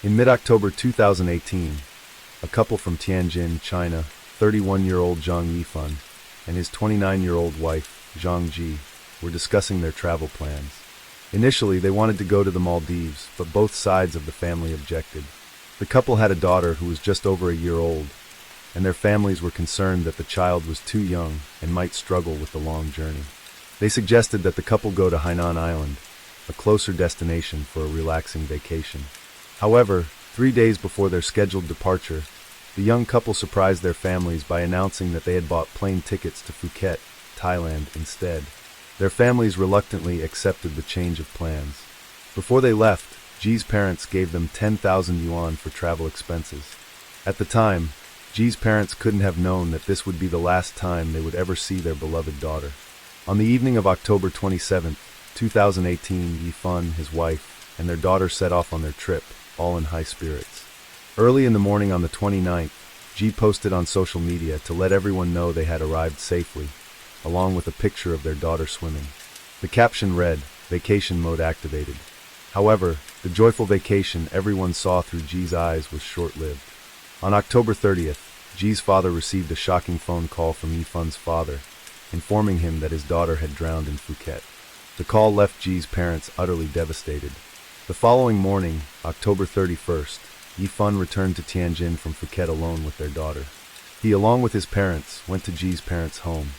In mid-October 2018, a couple from Tianjin, China, 31-year-old Zhang Yifan, and his 29-year-old wife, Zhang Ji, were discussing their travel plans. Initially, they wanted to go to the Maldives, but both sides of the family objected. The couple had a daughter who was just over a year old, and their families were concerned that the child was too young and might struggle with the long journey. They suggested that the couple go to Hainan Island, a closer destination for a relaxing vacation. However, 3 days before their scheduled departure, the young couple surprised their families by announcing that they had bought plane tickets to Phuket, Thailand, instead. Their families reluctantly accepted the change of plans. Before they left, Ji's parents gave them 10,000 yuan for travel expenses. At the time, Ji's parents couldn't have known that this would be the last time they would ever see their beloved daughter. On the evening of October 27, 2018, Yifan, his wife, and their daughter set off on their trip, all in high spirits. Early in the morning on the 29th, Ji posted on social media to let everyone know they had arrived safely, along with a picture of their daughter swimming. The caption read, "Vacation mode activated." However, the joyful vacation everyone saw through Ji's eyes was short-lived. On October 30th, Ji's father received a shocking phone call from Yifan's father, informing him that his daughter had drowned in Phuket. The call left Ji's parents utterly devastated. The following morning, October 31st, Yifan returned to Tianjin from Phuket alone with their daughter. He, along with his parents, went to Ji's parents' home.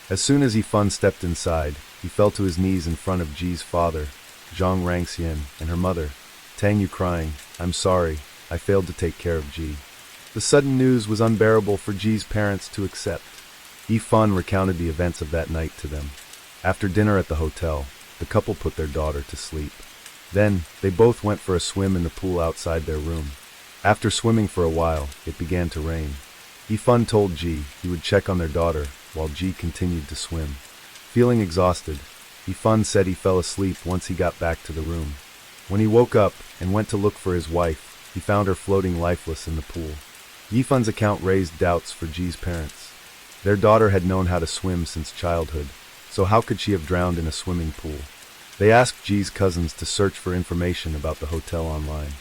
As soon as Yifan stepped inside, he fell to his knees in front of Ji's father, Zhang Rangxian, and her mother, Tang Yu, crying, "I'm sorry, I failed to take care of Ji." The sudden news was unbearable for Ji's parents to accept. Yifan recounted the events of that night to them. After dinner at the hotel, the couple put their daughter to sleep. Then, they both went for a swim in the pool outside their room. After swimming for a while, it began to rain. Yifan told Ji he would check on their daughter, while Ji continued to swim. Feeling exhausted, Yifan said he fell asleep once he got back to the room. When he woke up and went to look for his wife, he found her floating lifeless in the pool. Yifan's account raised doubts for Ji's parents. Their daughter had known how to swim since childhood, so how could she have drowned in a swimming pool? They asked Ji's cousins to search for information about the hotel online.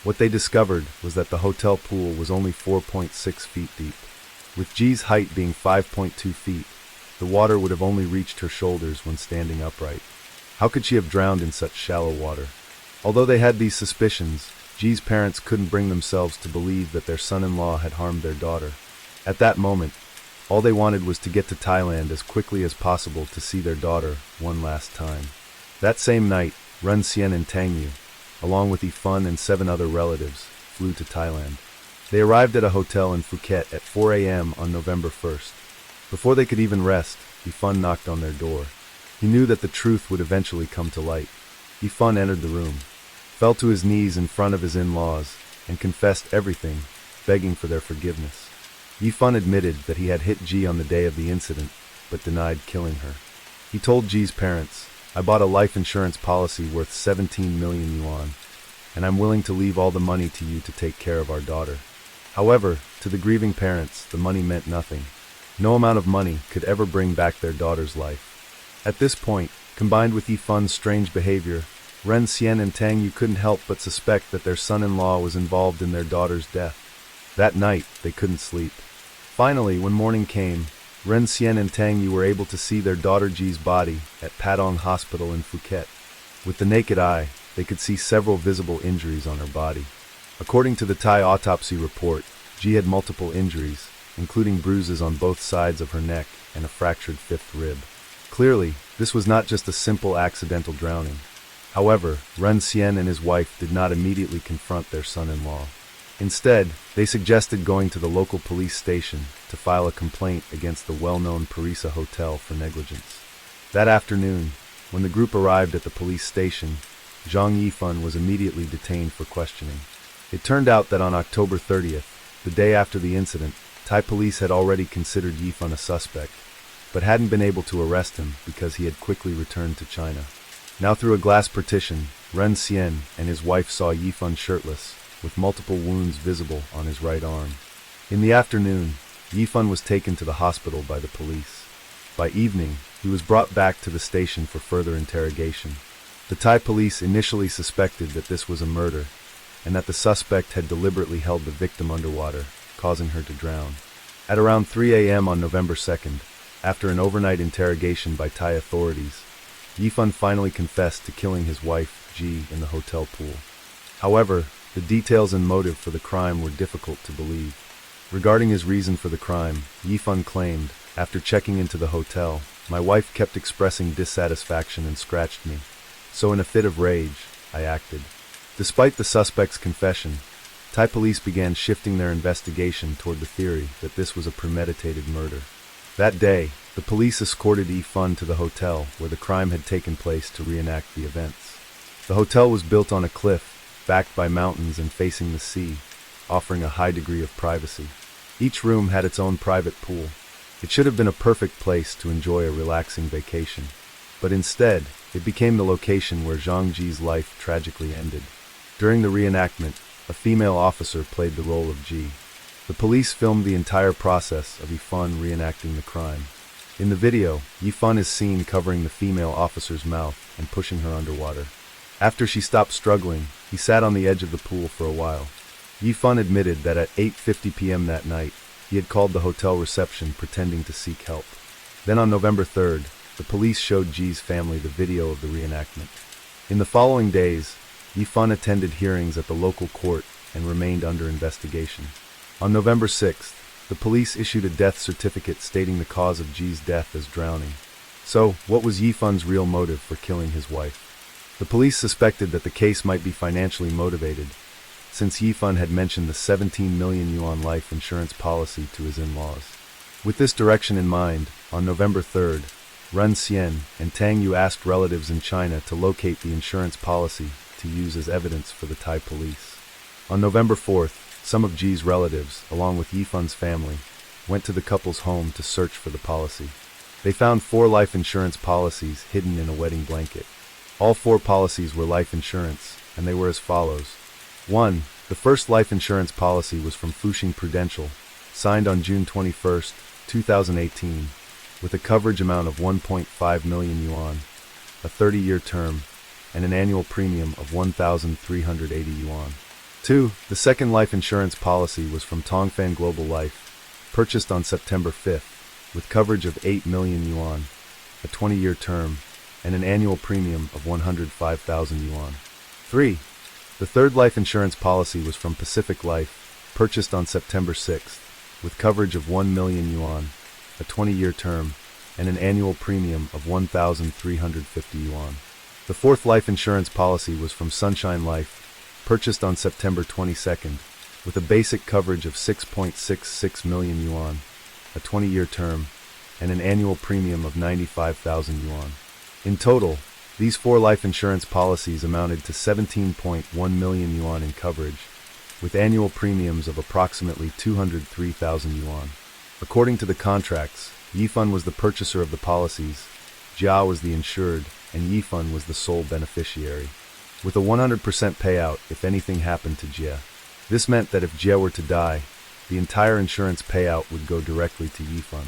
What they discovered was that the hotel pool was only 4.6 feet deep. With Ji's height being 5.2 feet, the water would have only reached her shoulders when standing upright. How could she have drowned in such shallow water? Although they had these suspicions, Ji's parents couldn't bring themselves to believe that their son-in-law had harmed their daughter. At that moment, all they wanted was to get to Thailand as quickly as possible to see their daughter one last time. That same night, Ren Xian and Tang Yu, along with Yifan and 7 other relatives, flew to Thailand. They arrived at a hotel in Phuket at 4 a.m. on November 1st. Before they could even rest, Yifan knocked on their door. He knew that the truth would eventually come to light. Yifan entered the room, fell to his knees in front of his in-laws, and confessed everything, begging for their forgiveness. Yifan admitted that he had hit Ji on the day of the incident, but denied killing her. He told Ji's parents, "I bought a life insurance policy worth 17 million yuan, and I'm willing to leave all the money to you to take care of our daughter." However, to the grieving parents, the money meant nothing. No amount of money could ever bring back their daughter's life. At this point, combined with Yifan's strange behavior, Ren Xian and Tang Yu couldn't help but suspect that their son-in-law was involved in their daughter's death. That night, they couldn't sleep. Finally, when morning came, Ren Xian and Tang Yu were able to see their daughter Ji's body at Patong Hospital in Phuket. With the naked eye, they could see several visible injuries on her body. According to the Thai autopsy report, Ji had multiple injuries, including bruises on both sides of her neck and a fractured 5th rib. Clearly, this was not just a simple accidental drowning. However, Ren Xian and his wife did not immediately confront their son-in-law. Instead, they suggested going to the local police station to file a complaint against the well-known Parisa Hotel for negligence. That afternoon, when the group arrived at the police station, Zhang Yifan was immediately detained for questioning. It turned out that on October 30th, the day after the incident, Thai police had already considered Yifan a suspect, but hadn't been able to arrest him because he had quickly returned to China. Now through a glass partition, Ren Xian and his wife saw Yifan shirtless, with multiple wounds visible on his right arm. In the afternoon, Yifan was taken to the hospital by the police. By evening, he was brought back to the station for further interrogation. The Thai police initially suspected that this was a murder, and that the suspect had deliberately held the victim underwater, causing her to drown. At around 3 a.m. on November 2nd, after an overnight interrogation by Thai authorities, Yifan finally confessed to killing his wife, Ji, in the hotel pool. However, the details and motive for the crime were difficult to believe. Regarding his reason for the crime, Yifan claimed, "After checking into the hotel, my wife kept expressing dissatisfaction and scratched me. So in a fit of rage, I acted." Despite the suspect's confession, Thai police began shifting their investigation toward the theory that this was a premeditated murder. That day, the police escorted Yifan to the hotel where the crime had taken place to reenact the events. The hotel was built on a cliff, backed by mountains and facing the sea, offering a high degree of privacy. Each room had its own private pool. It should have been a perfect place to enjoy a relaxing vacation. But instead, it became the location where Zhang Ji's life tragically ended. During the reenactment, a female officer played the role of Ji. The police filmed the entire process of Yifan reenacting the crime. In the video, Yifan is seen covering the female officer's mouth and pushing her underwater. After she stopped struggling, he sat on the edge of the pool for a while. Yifan admitted that at 8:50 p.m. that night, he had called the hotel reception pretending to seek help. Then on November 3rd, the police showed Ji's family the video of the reenactment. In the following days, Yifan attended hearings at the local court and remained under investigation. On November 6th, the police issued a death certificate stating the cause of Ji's death as drowning. So, what was Yifan's real motive for killing his wife? The police suspected that the case might be financially motivated, since Yifan had mentioned the 17 million yuan life insurance policy to his in-laws. With this direction in mind, on November 3rd, Ren Xian and Tang Yu asked relatives in China to locate the insurance policy to use as evidence for the Thai police. On November 4th, some of Ji's relatives, along with Yifan's family, went to the couple's home to search for the policy. They found 4 life insurance policies hidden in a wedding blanket. All 4 policies were life insurance, and they were as follows. 1. The first life insurance policy was from Fuxing Prudential, signed on June 21, 2018, with a coverage amount of 1.5 million yuan, a 30-year term, and an annual premium of 1,380 yuan. 2. The second life insurance policy was from Tongfan Global Life, purchased on September 5th, with coverage of 8 million yuan, a 20-year term, and an annual premium of 105,000 yuan. 3. The third life insurance policy was from Pacific Life, purchased on September 6th, with coverage of 1 million yuan, a 20-year term, and an annual premium of 1,350 yuan. The fourth life insurance policy was from Sunshine Life, purchased on September 22nd, with a basic coverage of 6.66 million yuan, a 20-year term, and an annual premium of 95,000 yuan. In total, these 4 life insurance policies amounted to 17.1 million yuan in coverage, with annual premiums of approximately 203,000 yuan. According to the contracts, Yifan was the purchaser of the policies, Jia was the insured, and Yifan was the sole beneficiary, with a 100% payout if anything happened to Jia. This meant that if Jia were to die, the entire insurance payout would go directly to Yifan.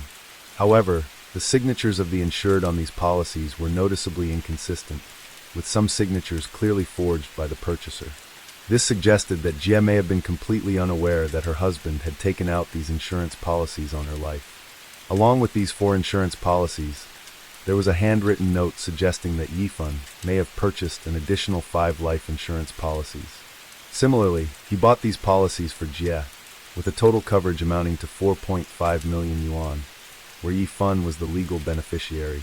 However, the signatures of the insured on these policies were noticeably inconsistent, with some signatures clearly forged by the purchaser. This suggested that Jia may have been completely unaware that her husband had taken out these insurance policies on her life. Along with these 4 insurance policies, there was a handwritten note suggesting that Yifan may have purchased an additional 5 life insurance policies. Similarly, he bought these policies for Jia, with a total coverage amounting to 4.5 million yuan, where Yifan was the legal beneficiary.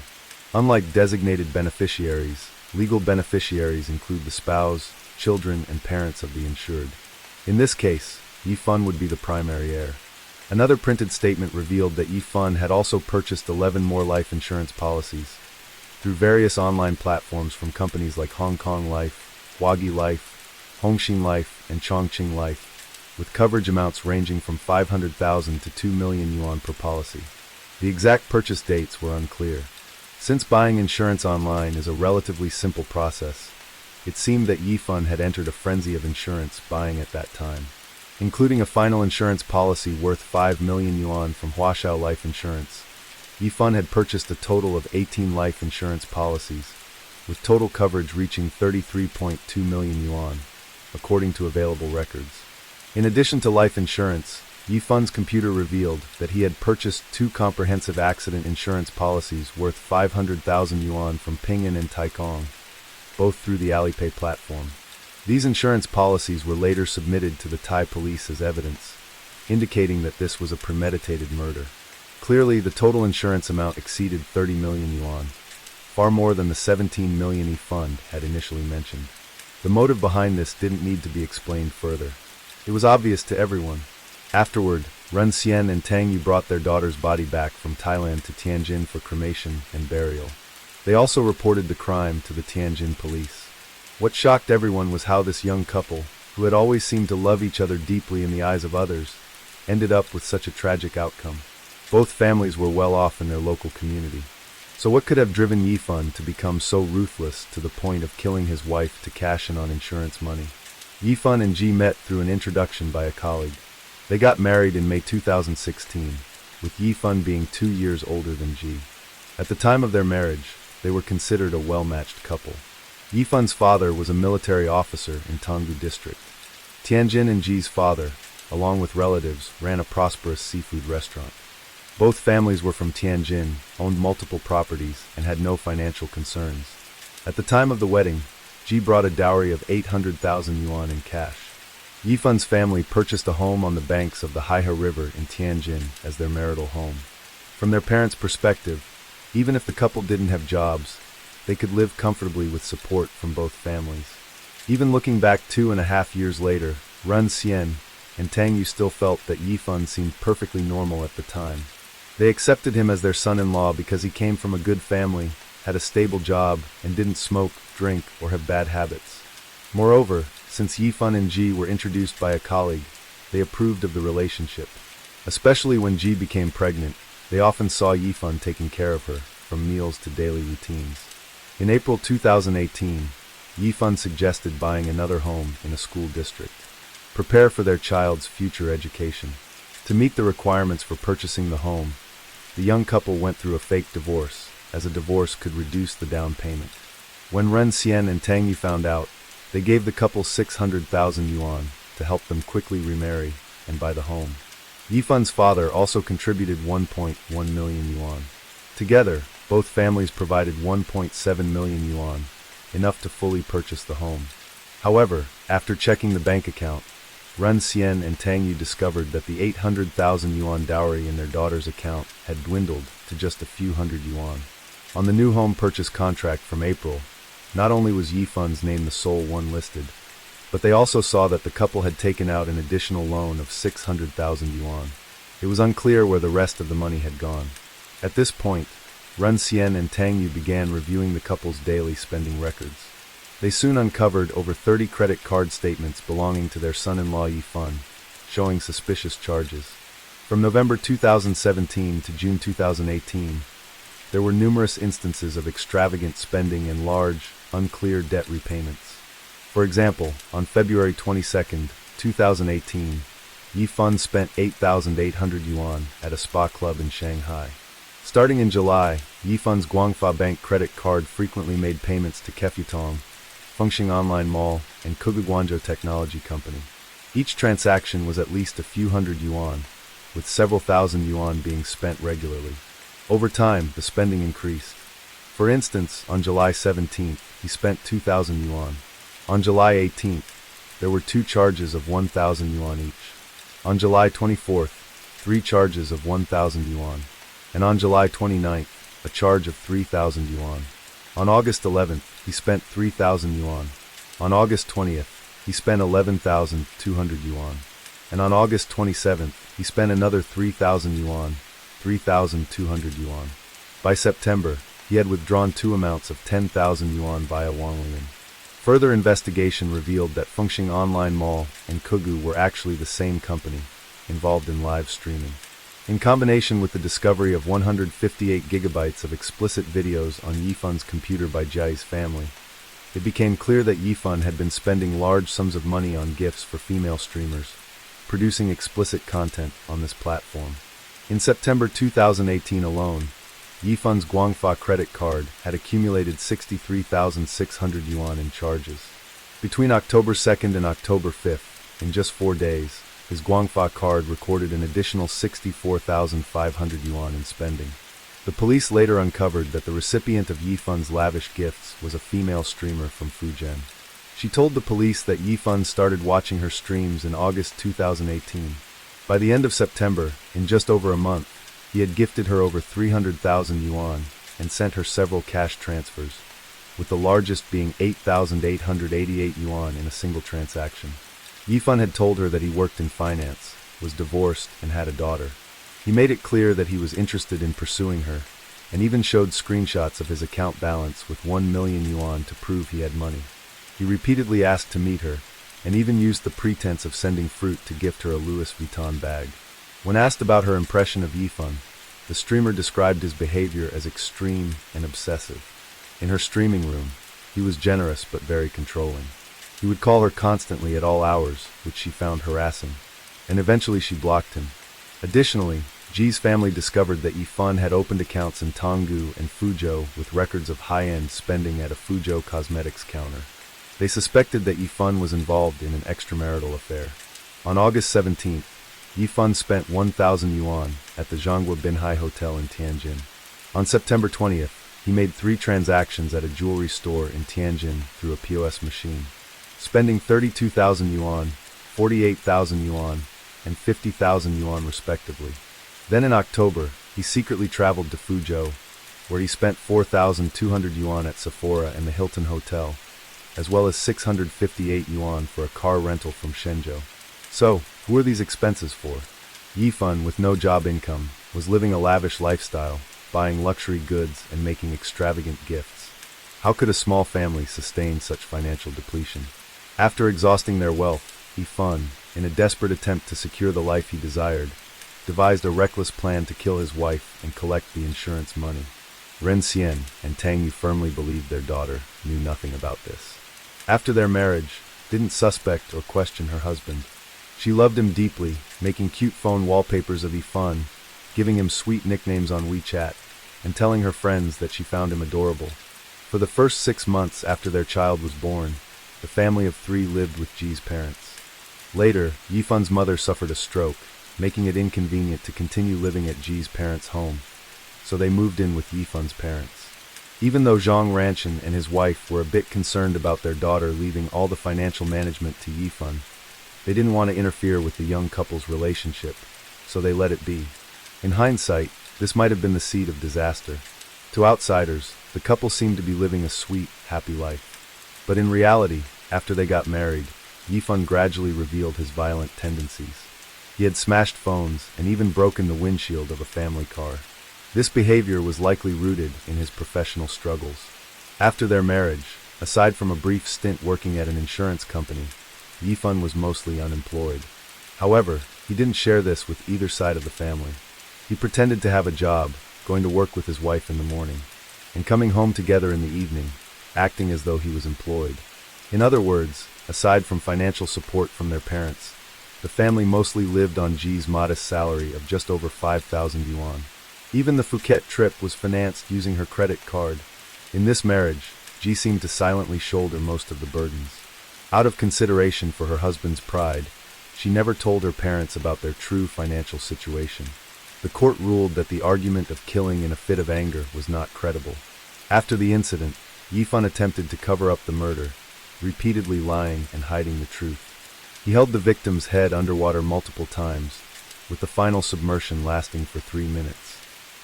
Unlike designated beneficiaries, legal beneficiaries include the spouse, children, and parents of the insured. In this case, Yifan would be the primary heir. Another printed statement revealed that Yifan had also purchased 11 more life insurance policies through various online platforms from companies like Hong Kong Life, Huagi Life, Hongxin Life, and Chongqing Life, with coverage amounts ranging from 500,000 to 2 million yuan per policy. The exact purchase dates were unclear. Since buying insurance online is a relatively simple process, it seemed that Yifan had entered a frenzy of insurance buying at that time. Including a final insurance policy worth 5 million yuan from Huashao Life Insurance, Yifan had purchased a total of 18 life insurance policies, with total coverage reaching 33.2 million yuan, according to available records. In addition to life insurance, Yifan's computer revealed that he had purchased 2 comprehensive accident insurance policies worth 500,000 yuan from Ping'an and Taikong, both through the Alipay platform. These insurance policies were later submitted to the Thai police as evidence, indicating that this was a premeditated murder. Clearly, the total insurance amount exceeded 30 million yuan, far more than the 17 million he fund had initially mentioned. The motive behind this didn't need to be explained further. It was obvious to everyone. Afterward, Ren Xian and Tang Yu brought their daughter's body back from Thailand to Tianjin for cremation and burial. They also reported the crime to the Tianjin police. What shocked everyone was how this young couple, who had always seemed to love each other deeply in the eyes of others, ended up with such a tragic outcome. Both families were well off in their local community. So what could have driven Yifan to become so ruthless to the point of killing his wife to cash in on insurance money? Yifan and Ji met through an introduction by a colleague. They got married in May 2016, with Yifan being 2 years older than Ji. At the time of their marriage, they were considered a well-matched couple. Yifan's father was a military officer in Tanggu district. Tianjin and Ji's father, along with relatives, ran a prosperous seafood restaurant. Both families were from Tianjin, owned multiple properties, and had no financial concerns. At the time of the wedding, Ji brought a dowry of 800,000 yuan in cash. Yifun's family purchased a home on the banks of the Haihe River in Tianjin as their marital home. From their parents' perspective, even if the couple didn't have jobs, they could live comfortably with support from both families. Even looking back 2.5 years later, Ren Xian and Tang Yu still felt that Yifan seemed perfectly normal at the time. They accepted him as their son-in-law because he came from a good family, had a stable job, and didn't smoke, drink, or have bad habits. Moreover, since Yifan and Ji were introduced by a colleague, they approved of the relationship. Especially when Ji became pregnant, they often saw Yifan taking care of her, from meals to daily routines. In April 2018, Yifan suggested buying another home in a school district. Prepare for their child's future education. To meet the requirements for purchasing the home, the young couple went through a fake divorce, as a divorce could reduce the down payment. When Ren Xian and Tang Yu found out, they gave the couple 600,000 yuan to help them quickly remarry and buy the home. Yifan's father also contributed 1.1 million yuan. Together, both families provided 1.7 million yuan, enough to fully purchase the home. However, after checking the bank account, Ren Xian and Tang Yu discovered that the 800,000 yuan dowry in their daughter's account had dwindled to just a few hundred yuan. On the new home purchase contract from April, not only was Yifan's name the sole one listed, but they also saw that the couple had taken out an additional loan of 600,000 yuan. It was unclear where the rest of the money had gone. At this point, Ren Xian and Tang Yu began reviewing the couple's daily spending records. They soon uncovered over 30 credit card statements belonging to their son-in-law Yifan, showing suspicious charges. From November 2017 to June 2018, there were numerous instances of extravagant spending and large, unclear debt repayments. For example, on February 22, 2018, Yifan spent 8,800 yuan at a spa club in Shanghai. Starting in July, Yifan's Guangfa Bank credit card frequently made payments to Kefutong, Fengxing Online Mall, and Guangzhou Technology Company. Each transaction was at least a few hundred yuan, with several thousand yuan being spent regularly. Over time, the spending increased. For instance, on July 17th, he spent 2,000 yuan. On July 18th, there were 2 charges of 1,000 yuan each. On July 24th, 3 charges of 1,000 yuan. And on July 29th, a charge of 3,000 yuan. On August 11th, he spent 3,000 yuan. On August 20th, he spent 11,200 yuan. And on August 27th, he spent another 3,000 yuan, 3,200 yuan. By September, he had withdrawn 2 amounts of 10,000 yuan via Wanglian. Further investigation revealed that Fengxing Online Mall and Kugu were actually the same company, involved in live streaming. In combination with the discovery of 158 gigabytes of explicit videos on Yifan's computer by Jiai's family, it became clear that Yifan had been spending large sums of money on gifts for female streamers, producing explicit content on this platform. In September 2018 alone, Yifan's Guangfa credit card had accumulated 63,600 yuan in charges. Between October 2nd and October 5th, in just 4 days, his Guangfa card recorded an additional 64,500 yuan in spending. The police later uncovered that the recipient of Yifan's lavish gifts was a female streamer from Fujian. She told the police that Yifan started watching her streams in August 2018. By the end of September, in just over a month, he had gifted her over 300,000 yuan and sent her several cash transfers, with the largest being 8,888 yuan in a single transaction. Yifan had told her that he worked in finance, was divorced, and had a daughter. He made it clear that he was interested in pursuing her, and even showed screenshots of his account balance with 1 million yuan to prove he had money. He repeatedly asked to meet her, and even used the pretense of sending fruit to gift her a Louis Vuitton bag. When asked about her impression of Yifan, the streamer described his behavior as extreme and obsessive. In her streaming room, he was generous but very controlling. He would call her constantly at all hours, which she found harassing, and eventually she blocked him. Additionally, Ji's family discovered that Yifan had opened accounts in Tonggu and Fuzhou with records of high-end spending at a Fuzhou cosmetics counter. They suspected that Yifan was involved in an extramarital affair. On August 17th, Yifan spent 1,000 yuan at the Zhonghua Binhai Hotel in Tianjin. On September 20th, he made 3 transactions at a jewelry store in Tianjin through a POS machine, spending 32,000 yuan, 48,000 yuan, and 50,000 yuan respectively. Then in October, he secretly traveled to Fuzhou, where he spent 4,200 yuan at Sephora and the Hilton Hotel, as well as 658 yuan for a car rental from Shenzhou. So, who are these expenses for? Yifan, with no job income, was living a lavish lifestyle, buying luxury goods and making extravagant gifts. How could a small family sustain such financial depletion? After exhausting their wealth, Yifan, in a desperate attempt to secure the life he desired, devised a reckless plan to kill his wife and collect the insurance money. Ren Xian and Tang Yu firmly believed their daughter knew nothing about this. After their marriage, didn't suspect or question her husband. She loved him deeply, making cute phone wallpapers of Yifan, giving him sweet nicknames on WeChat, and telling her friends that she found him adorable. For the first 6 months after their child was born, the family of 3 lived with Ji's parents. Later, Yifan's mother suffered a stroke, making it inconvenient to continue living at Ji's parents' home, so they moved in with Yifan's parents. Even though Zhang Ranchen and his wife were a bit concerned about their daughter leaving all the financial management to Yifan, they didn't want to interfere with the young couple's relationship, so they let it be. In hindsight, this might have been the seed of disaster. To outsiders, the couple seemed to be living a sweet, happy life. But in reality, after they got married, Yifan gradually revealed his violent tendencies. He had smashed phones and even broken the windshield of a family car. This behavior was likely rooted in his professional struggles. After their marriage, aside from a brief stint working at an insurance company, Yifan was mostly unemployed. However, he didn't share this with either side of the family. He pretended to have a job, going to work with his wife in the morning, and coming home together in the evening, acting as though he was employed. In other words, aside from financial support from their parents, the family mostly lived on Ji's modest salary of just over 5,000 yuan. Even the Phuket trip was financed using her credit card. In this marriage, Ji seemed to silently shoulder most of the burdens. Out of consideration for her husband's pride, she never told her parents about their true financial situation. The court ruled that the argument of killing in a fit of anger was not credible. After the incident, Yifan attempted to cover up the murder, repeatedly lying and hiding the truth. He held the victim's head underwater multiple times, with the final submersion lasting for 3 minutes.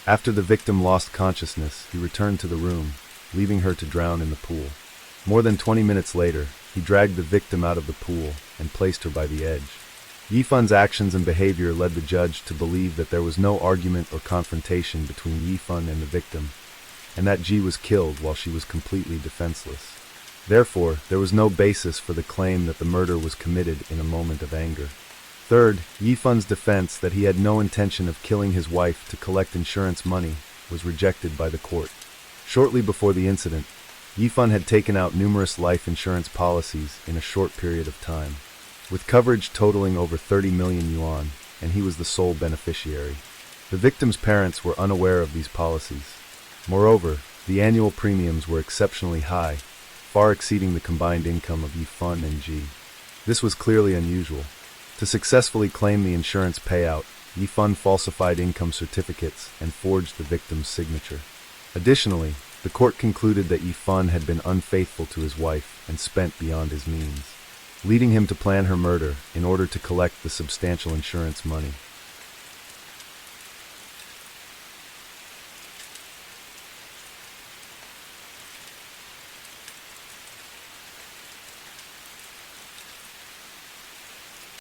After the victim lost consciousness, he returned to the room, leaving her to drown in the pool. More than 20 minutes later, he dragged the victim out of the pool and placed her by the edge. Yifan's actions and behavior led the judge to believe that there was no argument or confrontation between Yifan and the victim, and that Ji was killed while she was completely defenseless. Therefore, there was no basis for the claim that the murder was committed in a moment of anger. Third, Yifan's defense that he had no intention of killing his wife to collect insurance money was rejected by the court. Shortly before the incident, Yifan had taken out numerous life insurance policies in a short period of time, with coverage totaling over 30 million yuan, and he was the sole beneficiary. The victim's parents were unaware of these policies. Moreover, the annual premiums were exceptionally high, far exceeding the combined income of Yifan and Ji. This was clearly unusual. To successfully claim the insurance payout, Yifan falsified income certificates and forged the victim's signature. Additionally, the court concluded that Yifan had been unfaithful to his wife and spent beyond his means, leading him to plan her murder in order to collect the substantial insurance money.